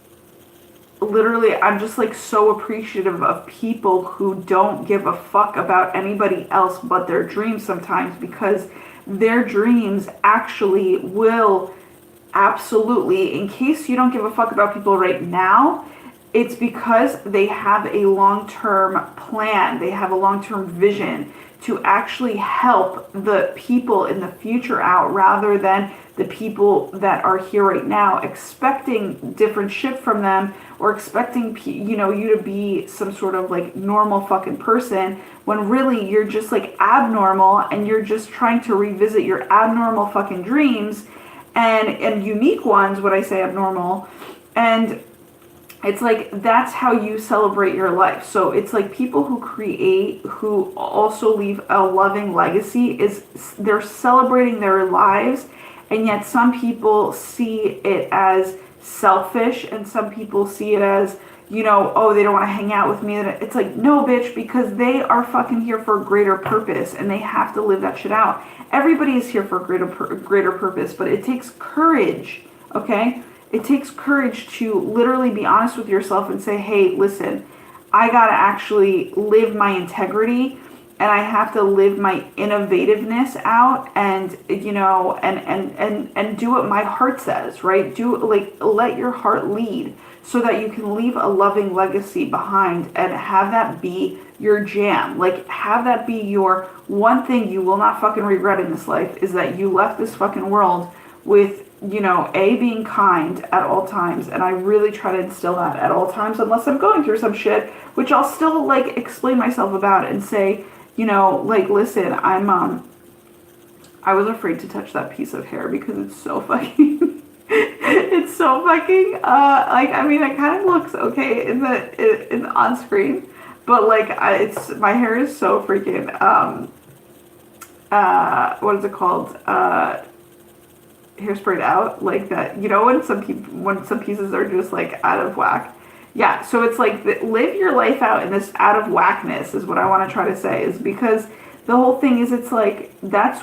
literally, I'm just like so appreciative of people who don't give a fuck about anybody else but their dreams sometimes, because their dreams actually will absolutely, in case you don't give a fuck about people right now, it's because they have a long-term plan. They have a long-term vision to actually help the people in the future out, rather than the people that are here right now expecting different shit from them, or expecting you to be some sort of like normal fucking person, when really you're just like abnormal, and you're just trying to revisit your abnormal fucking dreams and unique ones. When I say abnormal, and it's like, that's how you celebrate your life. So it's like people who create, who also leave a loving legacy, they're celebrating their lives. And yet some people see it as selfish, and some people see it as, oh, they don't want to hang out with me. It's like, no, bitch, because they are fucking here for a greater purpose, and they have to live that shit out. Everybody is here for a greater purpose, but it takes courage, okay? It takes courage to literally be honest with yourself and say, hey, listen, I gotta actually live my integrity, and I have to live my innovativeness out, and and do what my heart says, right? Let your heart lead, so that you can leave a loving legacy behind, and have that be your jam. Like, have that be your one thing you will not fucking regret in this life, is that you left this fucking world with, being kind at all times. And I really try to instill that at all times, unless I'm going through some shit, which I'll still like explain myself about and say, listen, I was afraid to touch that piece of hair because it's so fucking, it's so fucking, it kind of looks okay in on screen, but like, my hair is so freaking, what is it called? Hairsprayed out, like that, when some pieces are just like out of whack. Yeah, so it's like, live your life out in this out of whackness is what I want to try to say, is because the whole thing is, it's like, that's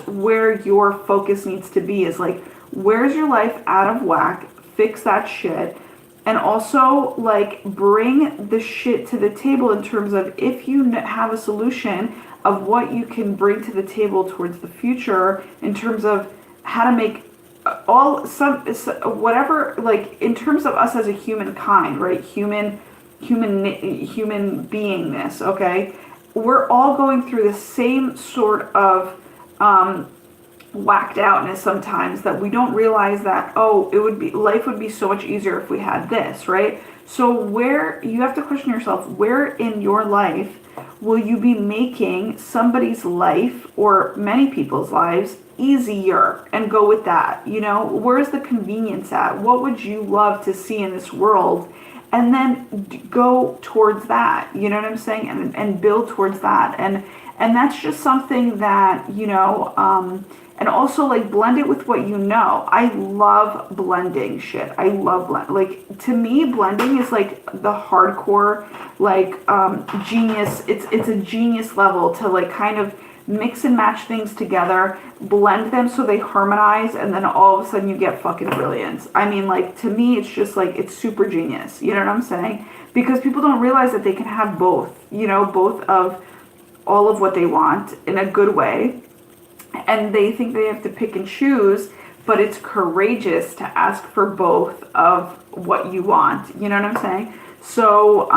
where your focus needs to be, is like, where's your life out of whack, fix that shit, and also like bring the shit to the table in terms of, if you have a solution of what you can bring to the table towards the future, in terms of how to make whatever, like in terms of us as a humankind, right? Human beingness, okay? We're all going through the same sort of whacked outness sometimes, that we don't realize that, life would be so much easier if we had this, right? So where you have to question yourself, where in your life will you be making somebody's life, or many people's lives, easier, and go with that? Where's the convenience at? What would you love to see in this world? And then go towards that, you know what I'm saying? And build towards that. And that's just something that, And also, like, blend it with what you know. I love blending shit. I love like, to me, blending is like the hardcore, like, genius. It's a genius level to like kind of mix and match things together, blend them so they harmonize, and then all of a sudden you get fucking brilliance. I mean, like, to me, it's just like, it's super genius. You know what I'm saying? Because people don't realize that they can have both, you know, both of all of what they want in a good way. And they think they have to pick and choose, but it's courageous to ask for both of what you want. You know what I'm saying? So,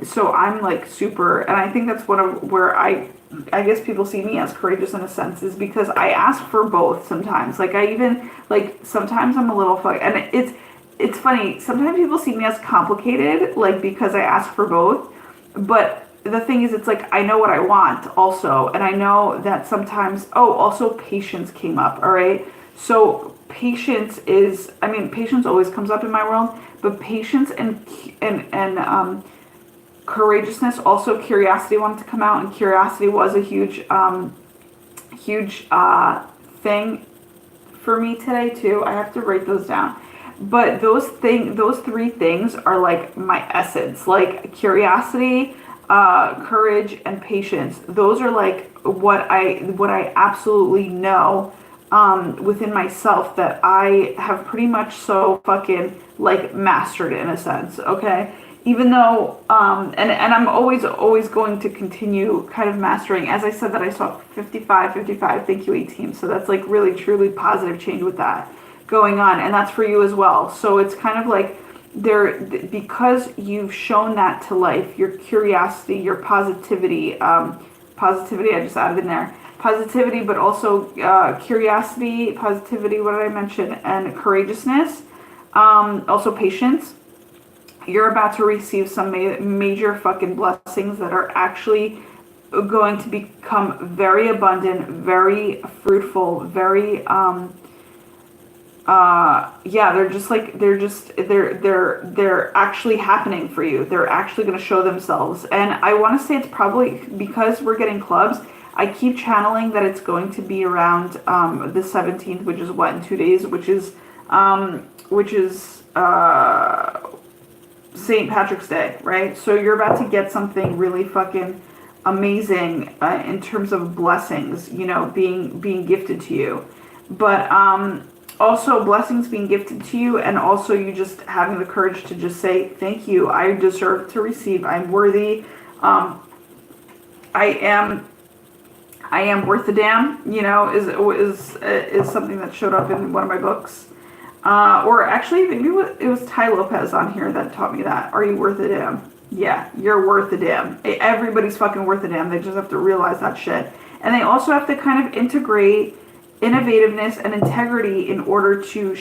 so I'm like super, and I think that's one of where I guess people see me as courageous in a sense, is because I ask for both sometimes. Like, I even, like, sometimes I'm a little fuck, and it's funny. Sometimes people see me as complicated, like, because I ask for both. But the thing is, it's like, I know what I want also. And I know that sometimes, also patience came up. All right. So patience is, I mean, patience always comes up in my world, but patience and courageousness, also curiosity wanted to come out, and curiosity was a huge thing for me today too. I have to write those down. But those three things are like my essence, like curiosity, courage, and patience. Those are like what I absolutely know within myself, that I have pretty much so fucking like mastered in a sense. Okay. Even though, and I'm always going to continue kind of mastering. As I said, that I saw 55, thank you, A-Team. So that's like really, truly positive change with that going on. And that's for you as well. So it's kind of like, because you've shown that to life, your curiosity, your positivity, I just added in there, positivity, but also curiosity, positivity, what did I mention? And courageousness, also patience. You're about to receive some major fucking blessings that are actually going to become very abundant, very fruitful, very they're actually happening for you. They're actually going to show themselves. And I want to say it's probably because we're getting clubs. I keep channeling that it's going to be around the 17th, which is what, in 2 days, which is St. Patrick's Day, right? So you're about to get something really fucking amazing in terms of blessings, you know, being gifted to you. But also blessings being gifted to you, and also you just having the courage to just say, thank you, I deserve to receive, I'm worthy, I am worth a damn, you know, is something that showed up in one of my books. Or actually, maybe it was Ty Lopez on here that taught me that. Are you worth a damn? Yeah, you're worth a damn. Everybody's fucking worth a damn. They just have to realize that shit. And they also have to kind of integrate innovativeness and integrity in order to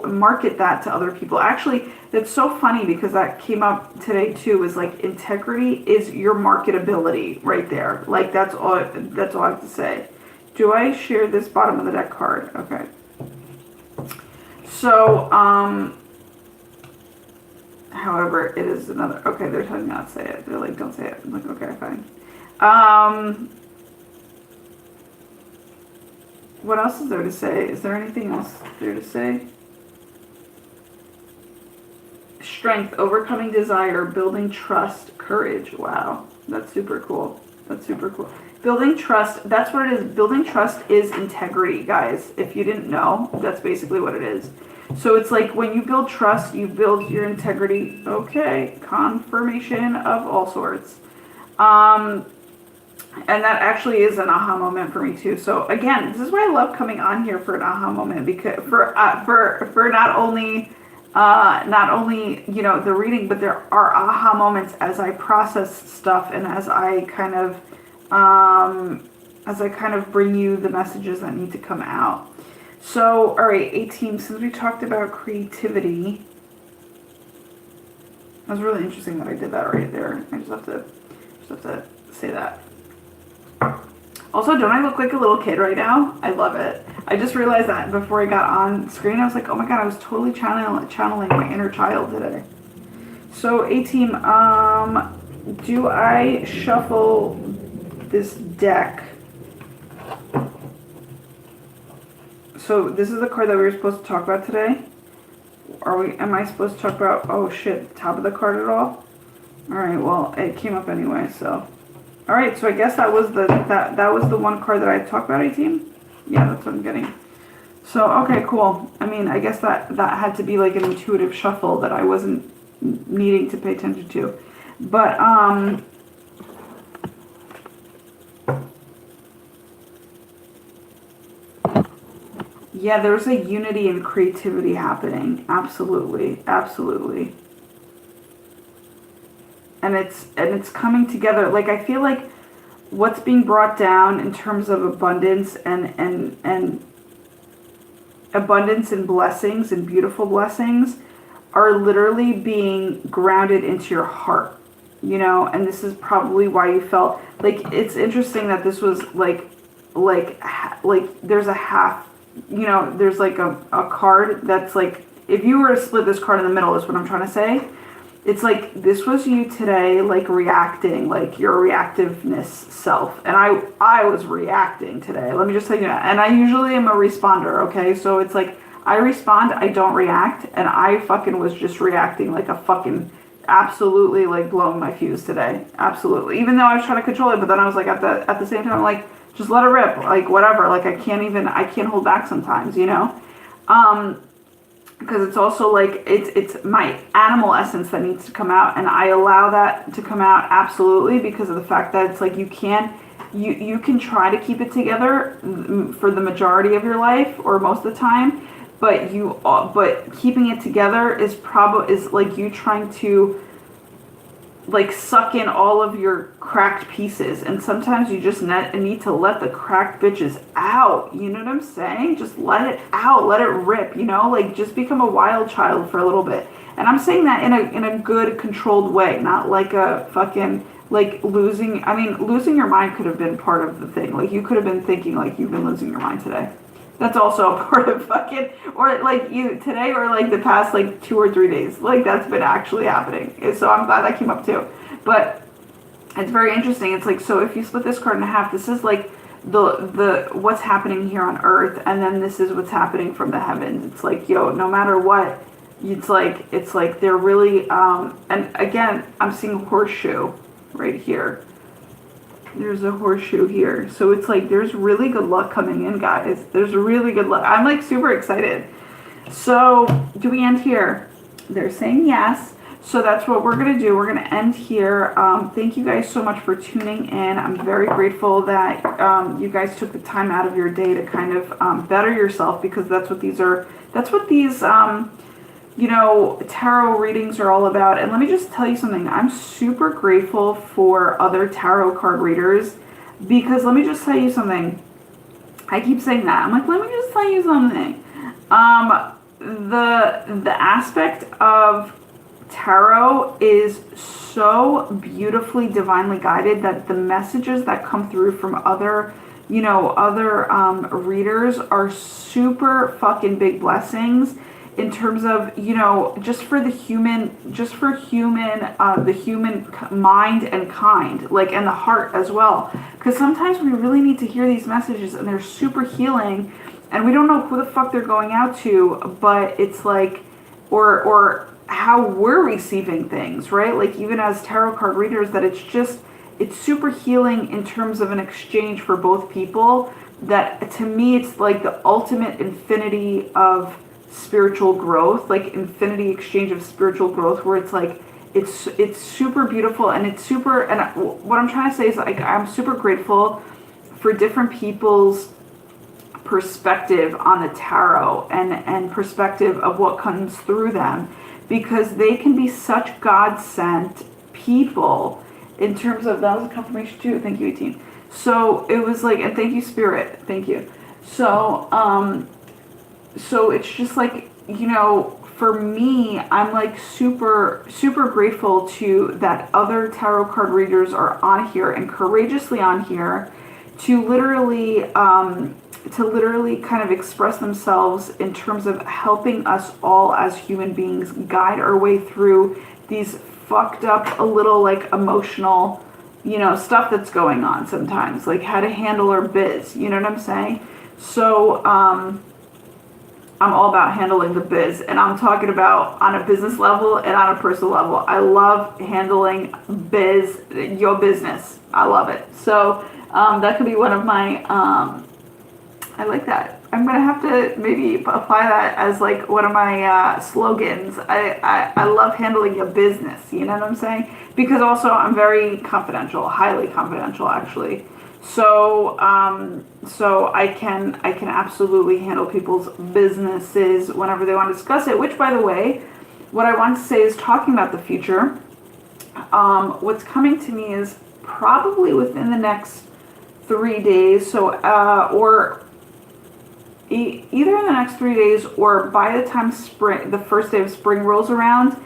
market that to other people. Actually, that's so funny because that came up today too, is like integrity is your marketability right there. Like that's all I have to say. Do I share this bottom of the deck card? Okay. So, however, it is another, okay, they're telling me not to say it. They're like, don't say it. I'm like, okay, fine. What else is there to say? Is there anything else there to say? Strength, overcoming desire, building trust, courage. Wow, that's super cool. That's super cool. Building trust, that's what it is. Building trust is integrity, guys. If you didn't know, that's basically what it is. So it's like when you build trust, you build your integrity. Okay, confirmation of all sorts. And that actually is an aha moment for me too. So again, this is why I love coming on here for an aha moment, because for not only you know the reading, but there are aha moments as I process stuff and as I kind of bring you the messages that need to come out. So all right, A-Team, since we talked about creativity, that was really interesting that I did that right there. I just have to say that. Also, don't I look like a little kid right now? I love it. I just realized that before I got on screen. I was like, oh my god, I was totally channeling my inner child today. So, A-Team, do I shuffle this deck So this is the card that we were supposed to talk about today. Am I supposed to talk about, oh shit, top of the card at all? Alright, well, it came up anyway, so. Alright, so I guess that was that was the one card that I talked about, 18? Yeah, that's what I'm getting. So, okay, cool. I mean, I guess that had to be like an intuitive shuffle that I wasn't needing to pay attention to. But, yeah, there's a unity and creativity happening. Absolutely. Absolutely. And it's coming together. Like, I feel like what's being brought down in terms of abundance and abundance and blessings and beautiful blessings are literally being grounded into your heart, you know. And this is probably why you felt like, it's interesting that this was like there's a half, you know, there's like a card that's like, if you were to split this card in the middle, is what I'm trying to say. It's like, this was you today, like reacting, like your reactiveness self. And I was reacting today. Let me just tell you that. And I usually am a responder, okay? So it's like, I respond, I don't react. And I fucking was just reacting like a fucking, absolutely like blowing my fuse today. Absolutely. Even though I was trying to control it, but then I was like, at the same time, like, just let it rip. Like, whatever. Like, I can't hold back sometimes, you know? Because it's also like, it's my animal essence that needs to come out, and I allow that to come out absolutely, because of the fact that it's like, you can try to keep it together for the majority of your life or most of the time, but keeping it together is like you trying to like suck in all of your cracked pieces, and sometimes you just need to let the cracked bitches out, you know what I'm saying? Just let it out, let it rip, you know, like just become a wild child for a little bit. And I'm saying that in a good, controlled way, not like a fucking like losing your mind could have been part of the thing. Like, you could have been thinking like you've been losing your mind today. That's also a part of fucking, or like you today, or like the past like 2 or 3 days. Like, that's been actually happening. So I'm glad that came up too. But it's very interesting. It's like, so if you split this card in half, this is like the what's happening here on earth, and then this is what's happening from the heavens. It's like, yo, no matter what, it's like they're really and again, I'm seeing horseshoe right here. There's a horseshoe here. So it's like, there's really good luck coming in, guys. There's really good luck. I'm like super excited. So do we end here? They're saying yes. So that's what we're going to do. We're going to end here. Thank you guys so much for tuning in. I'm very grateful that you guys took the time out of your day to kind of better yourself, because that's what these you know, tarot readings are all about. And let me just tell you something. I'm super grateful for other tarot card readers, because let me just tell you something. I keep saying that. I'm like, let me just tell you something. The aspect of tarot is so beautifully divinely guided that the messages that come through from other readers are super fucking big blessings, in terms of, you know, just for the human mind and kind, like, and the heart as well. Because sometimes we really need to hear these messages, and they're super healing, and we don't know who the fuck they're going out to, but it's like, or how we're receiving things, right? Like, even as tarot card readers, that it's super healing in terms of an exchange for both people. That, to me, it's like the ultimate infinity of spiritual growth, like infinity exchange of spiritual growth, where it's like, it's super beautiful, and it's super, and what I'm trying to say is, like, I'm super grateful for different people's perspective on the tarot, and perspective of what comes through them, because they can be such God-sent people in terms of, that was a confirmation too, thank you, 18. So it was like, and thank you, Spirit, thank you. So it's just like, you know, for me, I'm like super, super grateful to that other tarot card readers are on here, and courageously on here, to literally kind of express themselves in terms of helping us all as human beings guide our way through these fucked up, a little like emotional, you know, stuff that's going on sometimes, like how to handle our biz, you know what I'm saying? So, I'm all about handling the biz, and I'm talking about on a business level and on a personal level. I love handling your business. I love it. So that could be one of my, I like that. I'm gonna have to maybe apply that as like one of my slogans. I love handling your business. You know what I'm saying? Because also I'm very confidential, highly confidential actually. So so I can absolutely handle people's businesses whenever they want to discuss it. Which, by the way, what I want to say is talking about the future. What's coming to me is probably within the next 3 days. So or either in the next 3 days or by the time spring, the first day of spring rolls around,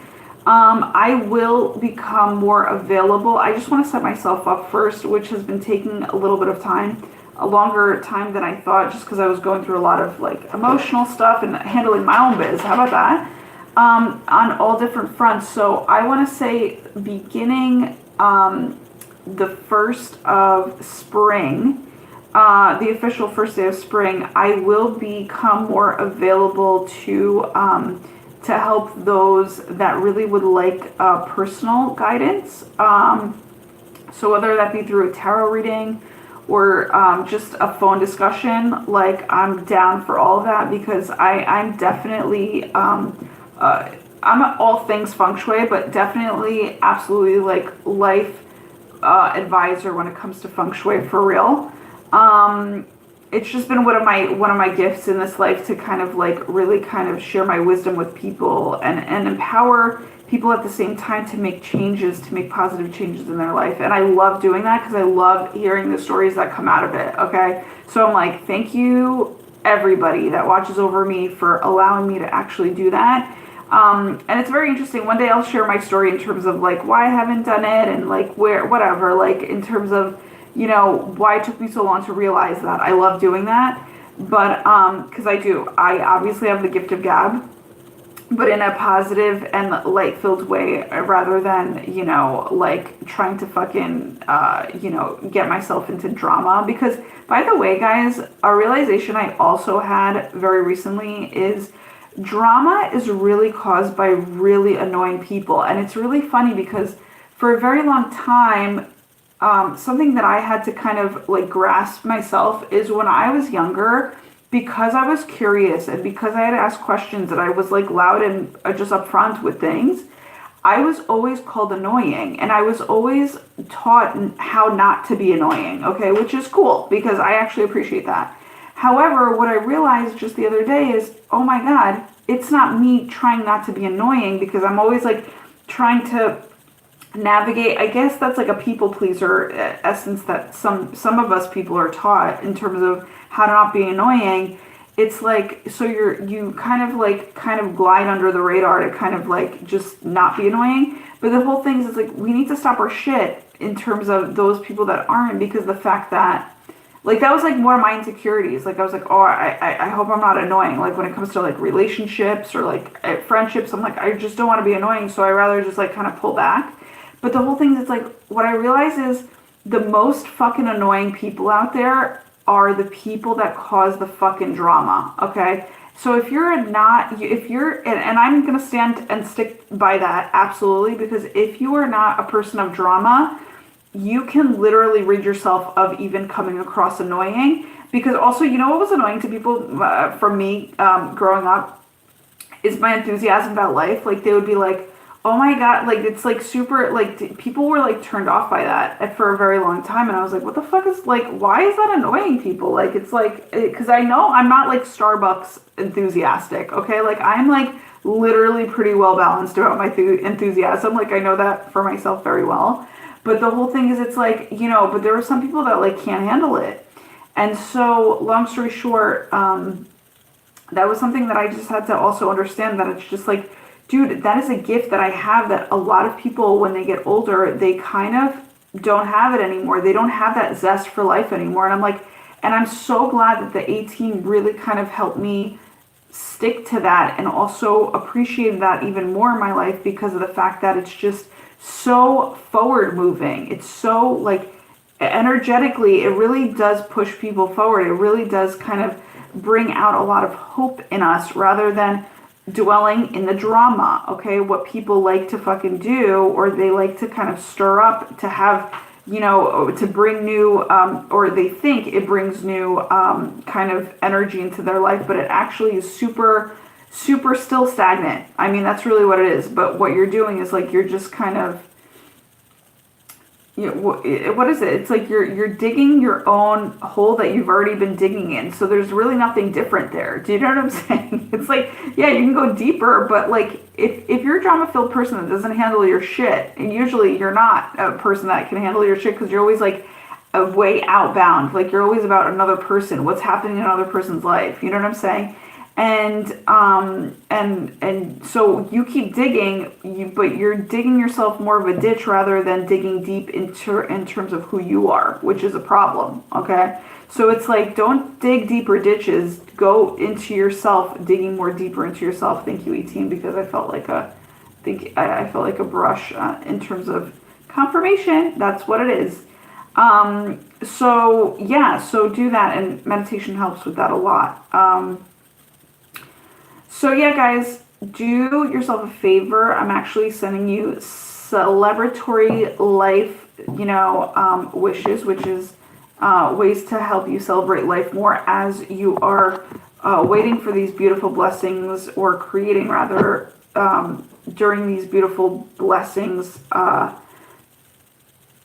I will become more available. I just want to set myself up first, which has been taking a little bit of time, a longer time than I thought, just because I was going through a lot of like emotional stuff and handling my own biz. How about that? On all different fronts. So I want to say beginning the first of spring, the official first day of spring, I will become more available to help those that really would like personal guidance. So whether that be through a tarot reading or just a phone discussion, like I'm down for all of that because I'm definitely, I'm all things feng shui, but definitely absolutely like life advisor when it comes to feng shui for real. It's just been one of my gifts in this life to kind of like really kind of share my wisdom with people and empower people at the same time to make changes, to make positive changes in their life. And I love doing that because I love hearing the stories that come out of it. Okay. So I'm like, thank you everybody that watches over me for allowing me to actually do that. And it's very interesting. One day I'll share my story in terms of like why I haven't done it and like where, whatever, like in terms of, you know, why it took me so long to realize that. I love doing that. But, cause I obviously have the gift of gab, but in a positive and light filled way rather than, you know, like trying to fucking, you know, get myself into drama. Because by the way, guys, a realization I also had very recently is drama is really caused by really annoying people. And it's really funny because for a very long time, something that I had to kind of like grasp myself is when I was younger, because I was curious and because I had asked questions and I was like loud and just upfront with things, I was always called annoying and I was always taught how not to be annoying, okay, which is cool because I actually appreciate that. However, what I realized just the other day is, oh my God, it's not me trying not to be annoying because I'm always like trying to navigate. I guess that's like a people pleaser essence that some of us people are taught in terms of how to not be annoying. It's like, so you kind of glide under the radar to kind of like just not be annoying. But the whole thing is like, we need to stop our shit in terms of those people that aren't, because the fact that like, that was like one of my insecurities. Like I was like, oh, I hope I'm not annoying. Like when it comes to like relationships or like friendships, I'm like, I just don't want to be annoying. So I rather just like kind of pull back. But the whole thing is like, what I realize is the most fucking annoying people out there are the people that cause the fucking drama. Okay. So if you're not, and I'm going to stand and stick by that. Absolutely. Because if you are not a person of drama, you can literally rid yourself of even coming across annoying. Because also, you know what was annoying to people from me growing up is my enthusiasm about life. Like they would be like, oh my God, like it's like super, like people were like turned off by that for a very long time. And I was like, what the fuck is like, why is that annoying people? Like, it's like, cause I know I'm not like Starbucks enthusiastic. Okay. Like I'm like literally pretty well balanced about my enthusiasm. Like I know that for myself very well. But the whole thing is it's like, you know, but there are some people that like can't handle it. And so long story short, that was something that I just had to also understand, that it's just like, dude, that is a gift that I have that a lot of people, when they get older, they kind of don't have it anymore. They don't have that zest for life anymore. And I'm like, and I'm so glad that the 18 really kind of helped me stick to that and also appreciate that even more in my life because of the fact that it's just so forward moving. It's so like energetically, it really does push people forward. It really does kind of bring out a lot of hope in us rather than dwelling in the drama, okay? What people like to fucking do, or they like to kind of stir up to have, you know, to bring new, or they think it brings new kind of energy into their life, but it actually is super still stagnant. I mean, that's really what it is. But what you're doing is like, you're just kind of, you know, what is it? It's like you're digging your own hole that you've already been digging in. So there's really nothing different there. Do you know what I'm saying? It's like, yeah, you can go deeper, but like if you're a drama-filled person that doesn't handle your shit, and usually you're not a person that can handle your shit because you're always like a way outbound. Like you're always about another person, what's happening in another person's life. You know what I'm saying? And so you keep digging, but you're digging yourself more of a ditch rather than digging deep in terms of who you are, which is a problem. Okay, so it's like, don't dig deeper ditches. Go into yourself, digging more deeper into yourself. Thank you, 18, because I felt like I felt like a brush in terms of confirmation. That's what it is. So yeah, so do that, and meditation helps with that a lot. So yeah, guys, do yourself a favor. I'm actually sending you celebratory life, you know, wishes, which is ways to help you celebrate life more as you are waiting for these beautiful blessings, or creating rather during these beautiful blessings,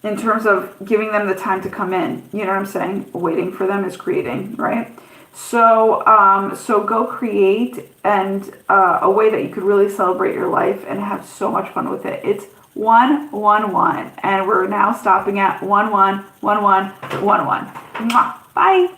in terms of giving them the time to come in. You know what I'm saying? Waiting for them is creating, right? So, so go create, and a way that you could really celebrate your life and have so much fun with it. It's 111, and we're now stopping at 111111. Mwah. Bye.